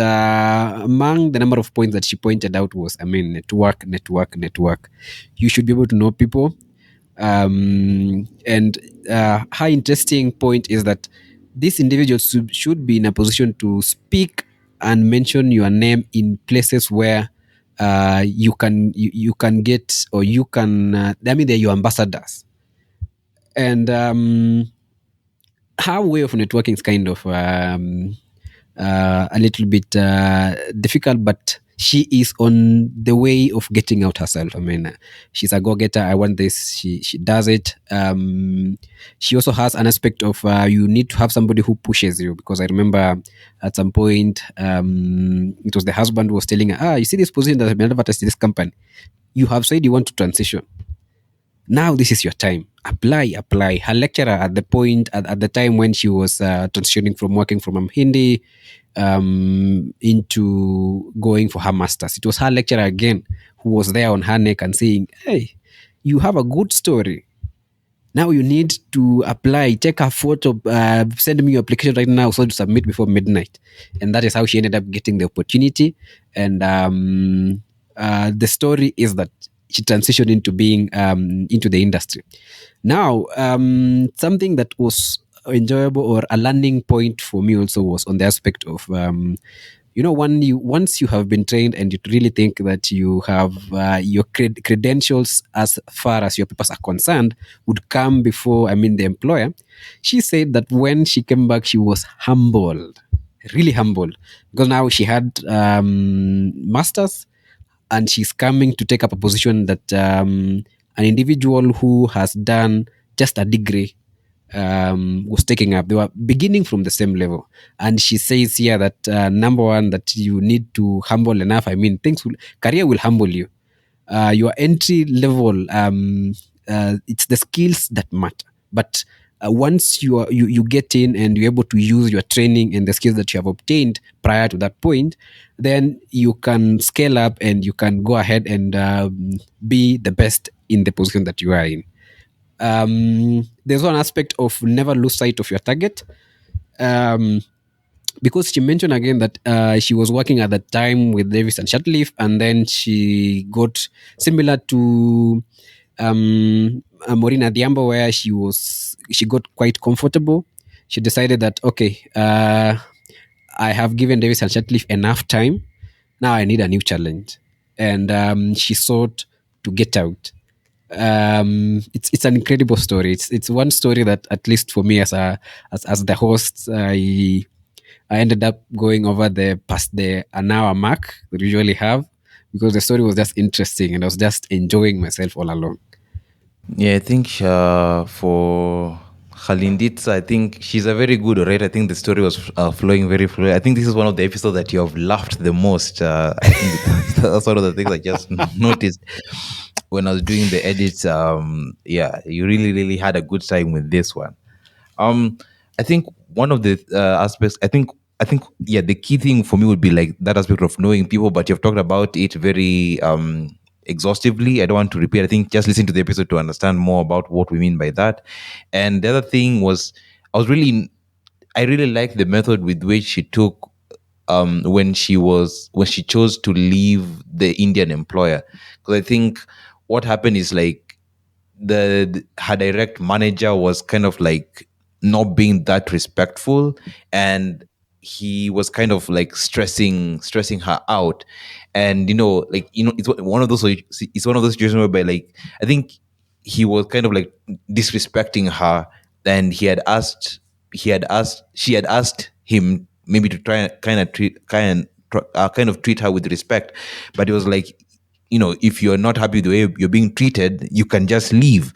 among the number of points that she pointed out was, I mean, network. You should be able to know people. And her interesting point is that these individuals should be in a position to speak and mention your name in places where you can get, or you can I mean, they're your ambassadors. And her way of networking is kind of a little bit difficult, but she is on the way of getting out herself. I mean, she's a go-getter. I want this. She does it. She also has an aspect of you need to have somebody who pushes you, because I remember at some point it was the husband who was telling her, you see this position that has been advertised in this company. You have said you want to transition. Now this is your time. Apply. Her lecturer at at the time when she was transitioning from working from Mhandisi into going for her masters, it was her lecturer again who was there on her neck and saying, hey, you have a good story. Now you need to apply. Take a photo, send me your application right now so to submit before midnight. And that is how she ended up getting the opportunity. And the story is that she transitioned into being into the industry. Now, something that was enjoyable or a learning point for me also was on the aspect of once you have been trained and you really think that you have your credentials as far as your papers are concerned would come before, I mean, the employer. She said that when she came back, she was humbled, really humbled, because now she had masters, and she's coming to take up a position that an individual who has done just a degree was taking up. They were beginning from the same level. And she says here that number one, that you need to humble enough. I mean, career will humble you. Your entry level, it's the skills that matter. But once you get in and you're able to use your training and the skills that you have obtained prior to that point, then you can scale up and you can go ahead and be the best in the position that you are in. There's one aspect of never lose sight of your target. Because she mentioned again that she was working at that time with Davis and Shatleaf, and then she got similar to Morina Diambo, where she got quite comfortable. She decided that, okay, I have given Davis and Shatleaf enough time. Now I need a new challenge. And she sought to get out. It's an incredible story. It's one story that, at least for me, as the host, I ended up going over the past the an hour mark that we usually have, because the story was just interesting and I was just enjoying myself all along. Yeah, I think for Khalinditsa, I think she's a very good writer. I think the story was flowing very fluid. I think this is one of the episodes that you have laughed the most. I think that's one of the things I just noticed when I was doing the edits. Yeah, you really, really had a good time with this one. Um, I think one of the aspects, I think, yeah, the key thing for me would be like that aspect of knowing people. But you've talked about it very exhaustively. I don't want to repeat. I think just listen to the episode to understand more about what we mean by that. And the other thing was, I really liked the method with which she took when she chose to leave the Indian employer, because I think what happened is like her direct manager was kind of like not being that respectful, and he was kind of like stressing her out. And it's one of those situations whereby like I think he was kind of like disrespecting her, and she had asked him maybe to try and kind of treat her with respect, but it was like, if you're not happy with the way you're being treated, you can just leave.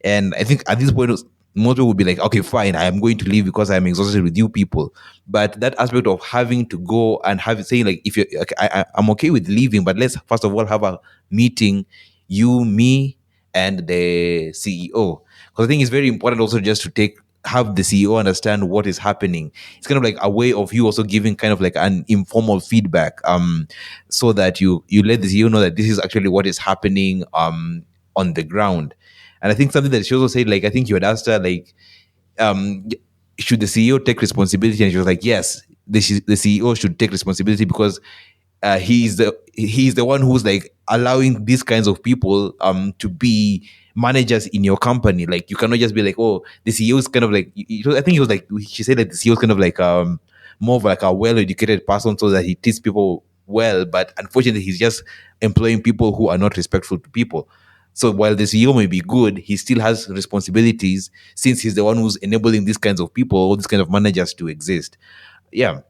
And I think at this point, most people would be like, okay, fine, I am going to leave because I'm exhausted with you people. But that aspect of having to go and saying like, if you, okay, I'm okay with leaving, but let's first of all have a meeting, you, me, and the CEO. Because I think it's very important also just to have the CEO understand what is happening. It's kind of like a way of you also giving kind of like an informal feedback, so that you let the CEO know that this is actually what is happening on the ground. And I think something that she also said, like, I think you had asked her like, um, should the CEO take responsibility? And she was like, yes, the CEO should take responsibility, because he's the one who's like allowing these kinds of people to be managers in your company. Like, you cannot just be like, oh, the CEO is kind of like, I think he was like, she said like the CEO is kind of like more of like a well-educated person, so that he teaches people well, but unfortunately he's just employing people who are not respectful to people. So while the CEO may be good, he still has responsibilities, since he's the one who's enabling these kinds of people, all these kind of managers to exist. Yeah.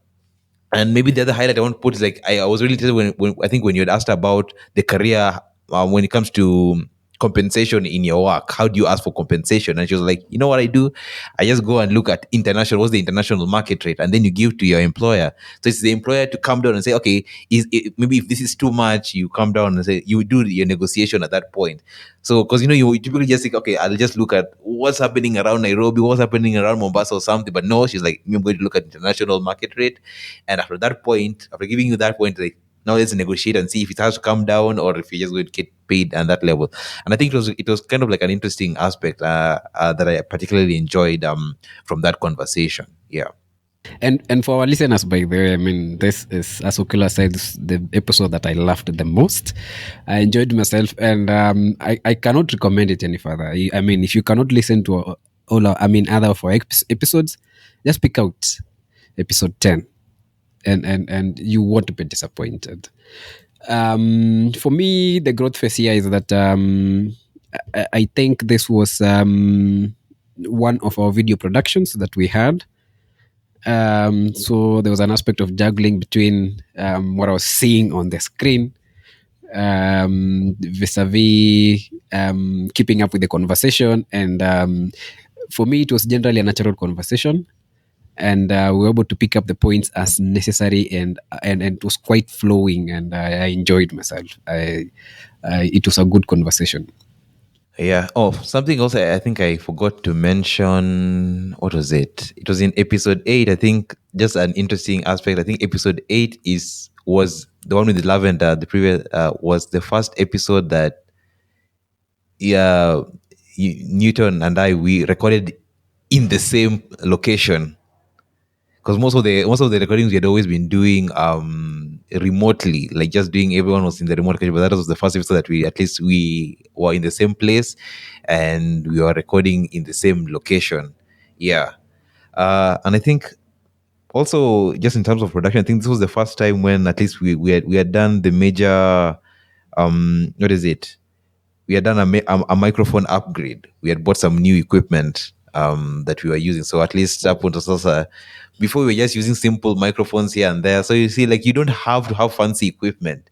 And maybe the other highlight I want to put is like, I was really interested when I think when you had asked about the career, when it comes to compensation in your work. How do you ask for compensation? And she was like, you know what I do? I just go and look at what's the international market rate, and then you give to your employer. So it's the employer to come down and say, okay, maybe if this is too much, you come down and say, you do your negotiation at that point. So, because you typically just think, okay, I'll just look at what's happening around Nairobi, what's happening around Mombasa or something. But no, she's like, I'm going to look at international market rate. And after that point, after giving you that point, like, now let's negotiate and see if it has to come down, or if you're just going to get paid at that level. And I think it was kind of like an interesting aspect that I particularly enjoyed from that conversation. Yeah. And for our listeners, by the way, I mean, this is, as Okula said, this is the episode that I laughed the most. I enjoyed myself, and I cannot recommend it any further. I mean, if you cannot listen to other of our episodes, just pick out episode 10, and you won't be disappointed. For me, the growth phase here is that I think this was one of our video productions that we had. So there was an aspect of juggling between what I was seeing on the screen, vis-a-vis keeping up with the conversation. And for me, it was generally a natural conversation, and we were able to pick up the points as necessary, and it was quite flowing, and I enjoyed myself. It was a good conversation. Yeah. Oh, something else I think I forgot to mention. What was it? It was in episode 8. I think just an interesting aspect. I think episode 8 was the one with the lavender. The previous was the first episode that, yeah, Newton and we recorded in the same location, because most of the recordings we had always been doing remotely, like just doing, everyone was in the remote location. But that was the first episode that we were in the same place, and we were recording in the same location. Yeah. And I think Also, just in terms of production, I think this was the first time when at least we had done the major, what is it? We had done a microphone upgrade. We had bought some new equipment that we were using. So at least that point was also, before we were just using simple microphones here and there. So you see, like, you don't have to have fancy equipment.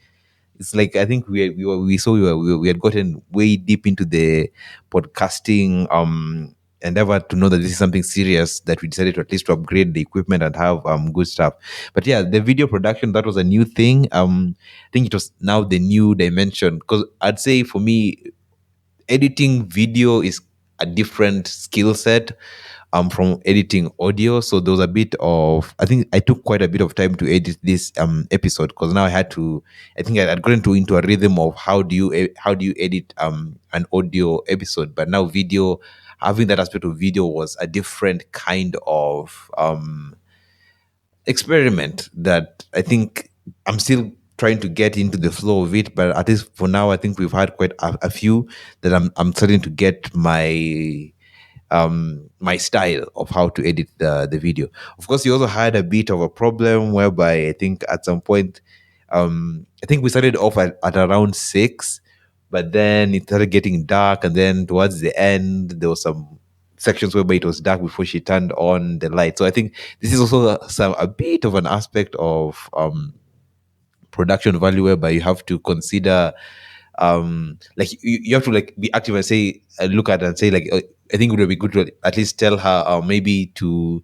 It's like, I think we had gotten way deep into the podcasting endeavor to know that this is something serious, that we decided to at least to upgrade the equipment and have good stuff. But yeah, the video production, that was a new thing. I think it was now the new dimension, because I'd say for me, editing video is a different skill set from editing audio. So there was a bit of, I think I took quite a bit of time to edit this episode, because now I had to, I think I'd gotten into a rhythm of how do you edit an audio episode. But now video, having that aspect of video was a different kind of experiment that I think I'm still trying to get into the flow of it. But at least for now, I think we've had quite a few that I'm starting to get my style of how to edit the video. Of course, you also had a bit of a problem whereby I think at some point, I think we started off at around 6, but then it started getting dark, and then towards the end there was some sections whereby it was dark before she turned on the light. So I think this is also a bit of an aspect of production value, whereby you have to consider, like, you have to, like, be active and say, look at it and say, like, I think it would be good to at least tell her, maybe to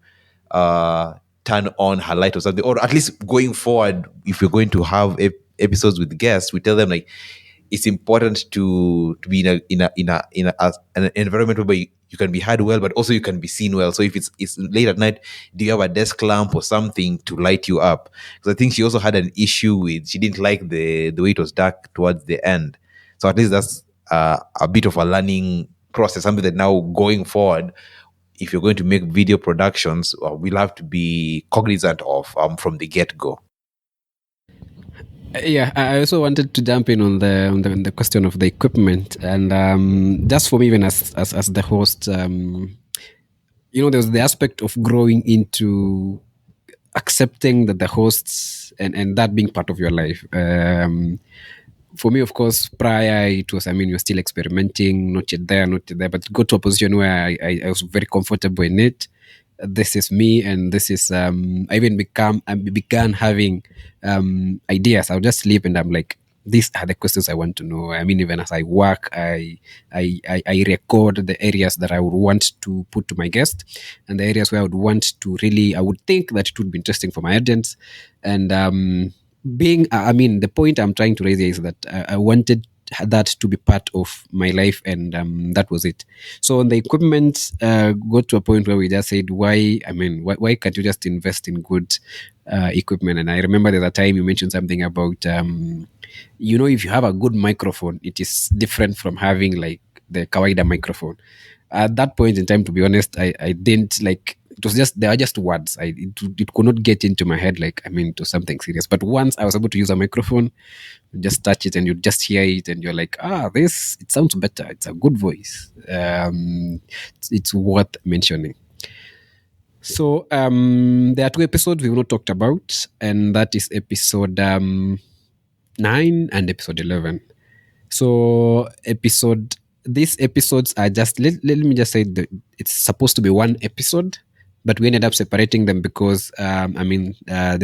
uh turn on her light or something, or at least going forward, if you're going to have episodes with guests, we tell them, like, it's important to be an environment where you can be heard well, but also you can be seen well. So if it's late at night, do you have a desk lamp or something to light you up? Because I think she also had an issue with, she didn't like the way it was dark towards the end. So at least that's a bit of a learning process, something that now going forward, if you're going to make video productions, we'll have to be cognizant of from the get go. Yeah, I also wanted to jump in on the question of the equipment, and just for me, even as the host, there's the aspect of growing into accepting that the hosts and that being part of your life. For me, of course, prior it was, you're still experimenting, not yet there, not yet there, but it got to a position where I was very comfortable in it. This is me, and this is I began having ideas. I'll just sleep and I'm like, these are the questions I want to know. Even as I work, I record the areas that I would want to put to my guest, and the areas where I would want to really, I would think that it would be interesting for my audience. And the point I'm trying to raise here is that I wanted that to be part of my life, and that was it. So on the equipment, got to a point where we just said, why can't you just invest in good equipment? And I remember there's a time you mentioned something about if you have a good microphone, it is different from having like the kawaida microphone. At that point in time, to be honest, I didn't like, it was just, they are just words. It could not get into my head like, it was something serious. But once I was able to use a microphone, you just touch it and you just hear it and you're like, this, it sounds better, it's a good voice. It's worth mentioning. So there are 2 episodes we've not talked about, and that is episode 9 and episode 11. So these episodes are just, let me just say that it's supposed to be one episode, but we ended up separating them because there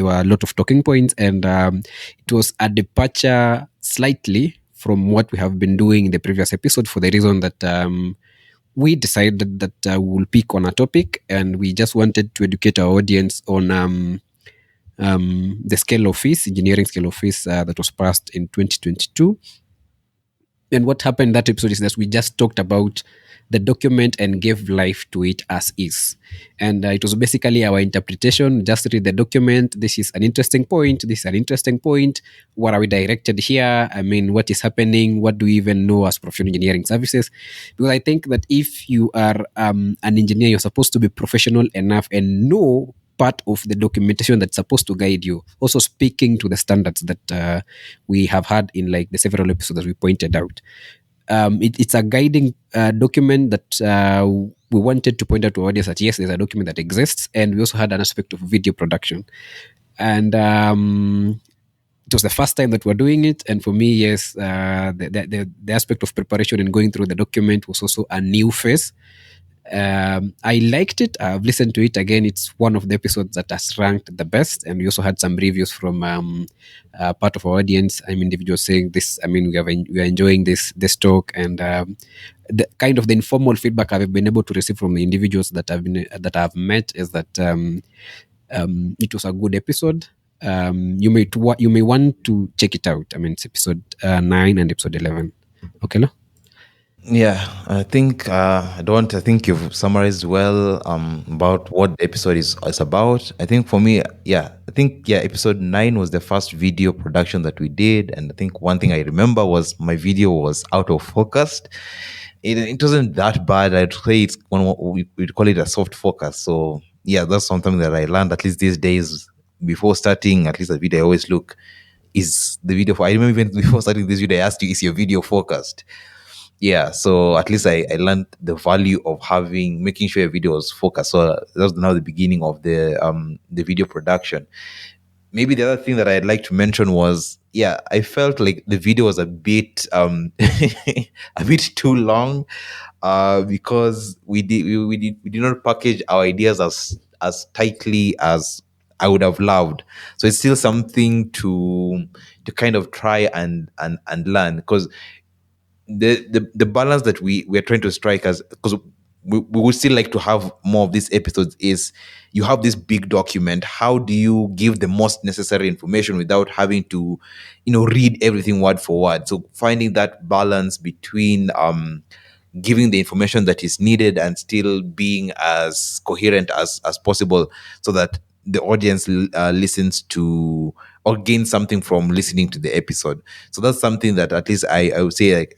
were a lot of talking points, and it was a departure slightly from what we have been doing in the previous episode, for the reason that we decided that we'll pick on a topic, and we just wanted to educate our audience on the scale of fees, engineering scale of fees, that was passed in 2022. And what happened in that episode is that we just talked about the document and gave life to it as is. And it was basically our interpretation. Just read the document. This is an interesting point. This is an interesting point. What are we directed here? What is happening? What do we even know as professional engineering services? Because I think that if you are an engineer, you're supposed to be professional enough and know part of the documentation that's supposed to guide you, also speaking to the standards that we have had in like the several episodes that we pointed out. It's a guiding document that we wanted to point out to our audience that yes, there's a document that exists, and we also had an aspect of video production. And it was the first time that we're doing it, and for me, yes, the aspect of preparation and going through the document was also a new phase. I liked it. I've listened to it again. It's one of the episodes that has ranked the best, and we also had some reviews from part of our audience. I mean, individuals saying this. I mean, we are enjoying this talk, and the kind of the informal feedback I've been able to receive from the individuals that I've met is that it was a good episode. You may want to check it out. I mean, it's episode 9 and episode 11. Okay, no? Yeah, I think I think you've summarized well about what the episode is about. I think for me, episode 9 was the first video production that we did, and I think one thing I remember was my video was out of focus. It wasn't that bad. I'd say it's one we'd call it a soft focus. So yeah, that's something that I learned at least these days. Before starting, at least the video I always look is the video. I remember even before starting this video, I asked you, "Is your video focused?" Yeah, so at least I learned the value of making sure a video was focused. So that was now the beginning of the video production. Maybe the other thing that I'd like to mention was, yeah, I felt like the video was a bit a bit too long, because we did not package our ideas as tightly as I would have loved. So it's still something to kind of try and learn, because the balance that we're trying to strike, as because we would still like to have more of these episodes, is you have this big document. How do you give the most necessary information without having to read everything word for word? So finding that balance between giving the information that is needed and still being as coherent as possible, so that the audience listens to or gains something from listening to the episode. So that's something that at least I would say, like,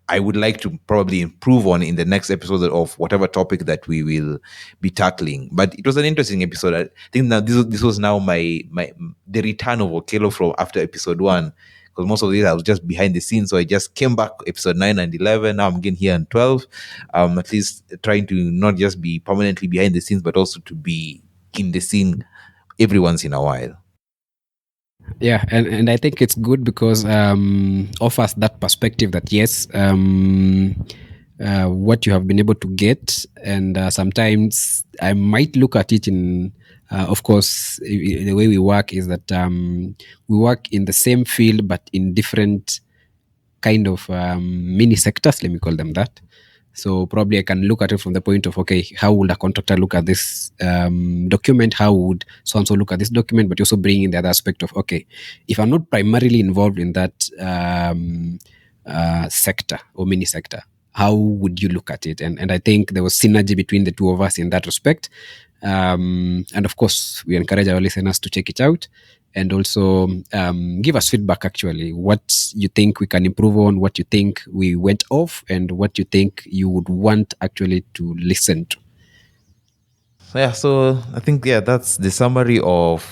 I would like to probably improve on in the next episode of whatever topic that we will be tackling. But it was an interesting episode. I think now this was now my the return of Okelo from after episode 1, because most of these I was just behind the scenes. So I just came back episode 9 and 11. Now I'm again here in 12. At least trying to not just be permanently behind the scenes, but also to be in the scene every once in a while. Yeah, and I think it's good because offers that perspective that yes, what you have been able to get, and sometimes I might look at it in, of course, the way we work is that we work in the same field but in different kind of mini sectors, let me call them that. So probably I can look at it from the point of, okay, how would a contractor look at this document? How would so and so look at this document? But also bring in the other aspect of, okay, if I'm not primarily involved in that sector or mini sector, how would you look at it? And I think there was synergy between the two of us in that respect. And of course, we encourage our listeners to check it out and also give us feedback, actually, what you think we can improve on, what you think we went off, and what you think you would want actually to listen to. Yeah, so I think, yeah, that's the summary of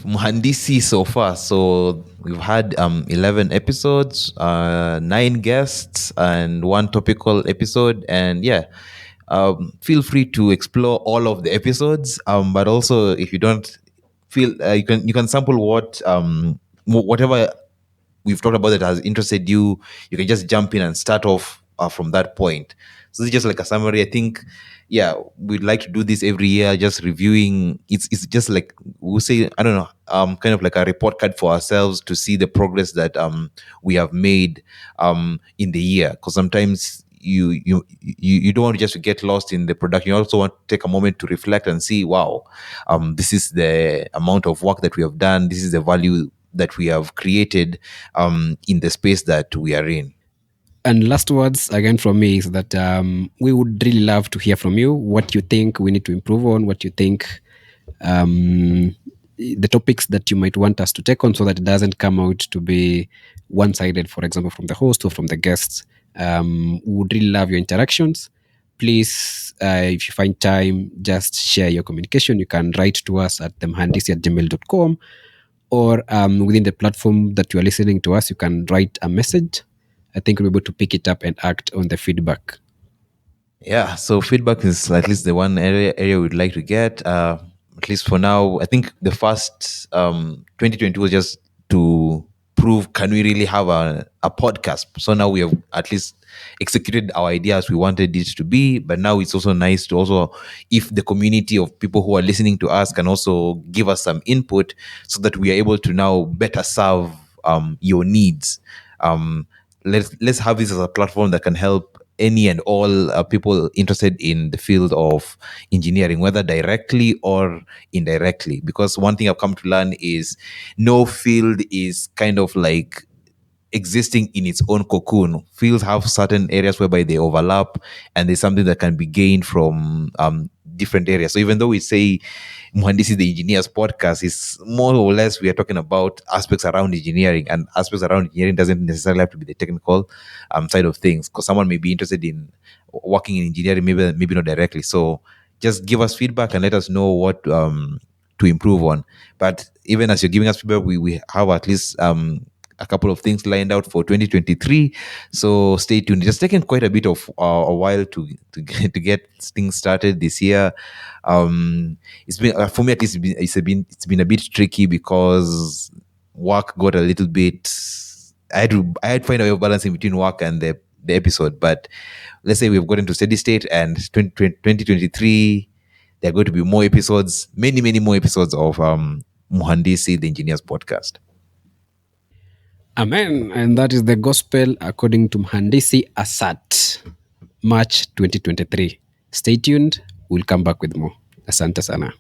Mhandisi so far. So we've had 11 episodes, 9 guests, and one topical episode. And yeah, feel free to explore all of the episodes. But also, if you don't feel, you can sample whatever we've talked about that has interested you. You can just jump in and start off from that point. So this is just like a summary. I think, yeah, we'd like to do this every year, just reviewing. It's just like we'll say, I don't know, kind of like a report card for ourselves to see the progress that we have made in the year. Because sometimes you don't want to just get lost in the production. You also want to take a moment to reflect and see, wow, this is the amount of work that we have done. This is the value that we have created in the space that we are in. And last words again from me is that we would really love to hear from you what you think we need to improve on, what you think the topics that you might want us to take on, so that it doesn't come out to be one-sided, for example, from the host or from the guests. We would really love your interactions. Please, if you find time, just share your communication. You can write to us at themhandisi@gmail.com, or within the platform that you are listening to us, you can write a message. I think we're able to pick it up and act on the feedback. Yeah, so feedback is at least the one area we'd like to get. At least for now, I think the first 2020 was just to prove, can we really have a podcast? So now we have at least executed our idea as we wanted it to be. But now it's also nice to also, if the community of people who are listening to us can also give us some input, so that we are able to now better serve your needs. Um, let's have this as a platform that can help any and all people interested in the field of engineering, whether directly or indirectly. Because one thing I've come to learn is no field is kind of like existing in its own cocoon. Fields have certain areas whereby they overlap, and there's something that can be gained from different areas. So even though we say Mhandisi the Engineers podcast, is more or less we are talking about aspects around engineering, and aspects around engineering doesn't necessarily have to be the technical side of things, because someone may be interested in working in engineering, maybe not directly. So just give us feedback and let us know what to improve on. But even as you're giving us feedback, we have at least a couple of things lined out for 2023. So stay tuned. It's just taken quite a bit of a while to get things started this year. It's been for me at least. It's been a bit tricky because work got a little bit. I had to find a way of balancing between work and the episode. But let's say we've gotten to steady state, and 2023 there are going to be more episodes, many more episodes of Mhandisi the Engineers podcast. Amen. And that is the gospel according to Mhandisi Asat, March 2023. Stay tuned. We'll come back with more. Asante sana.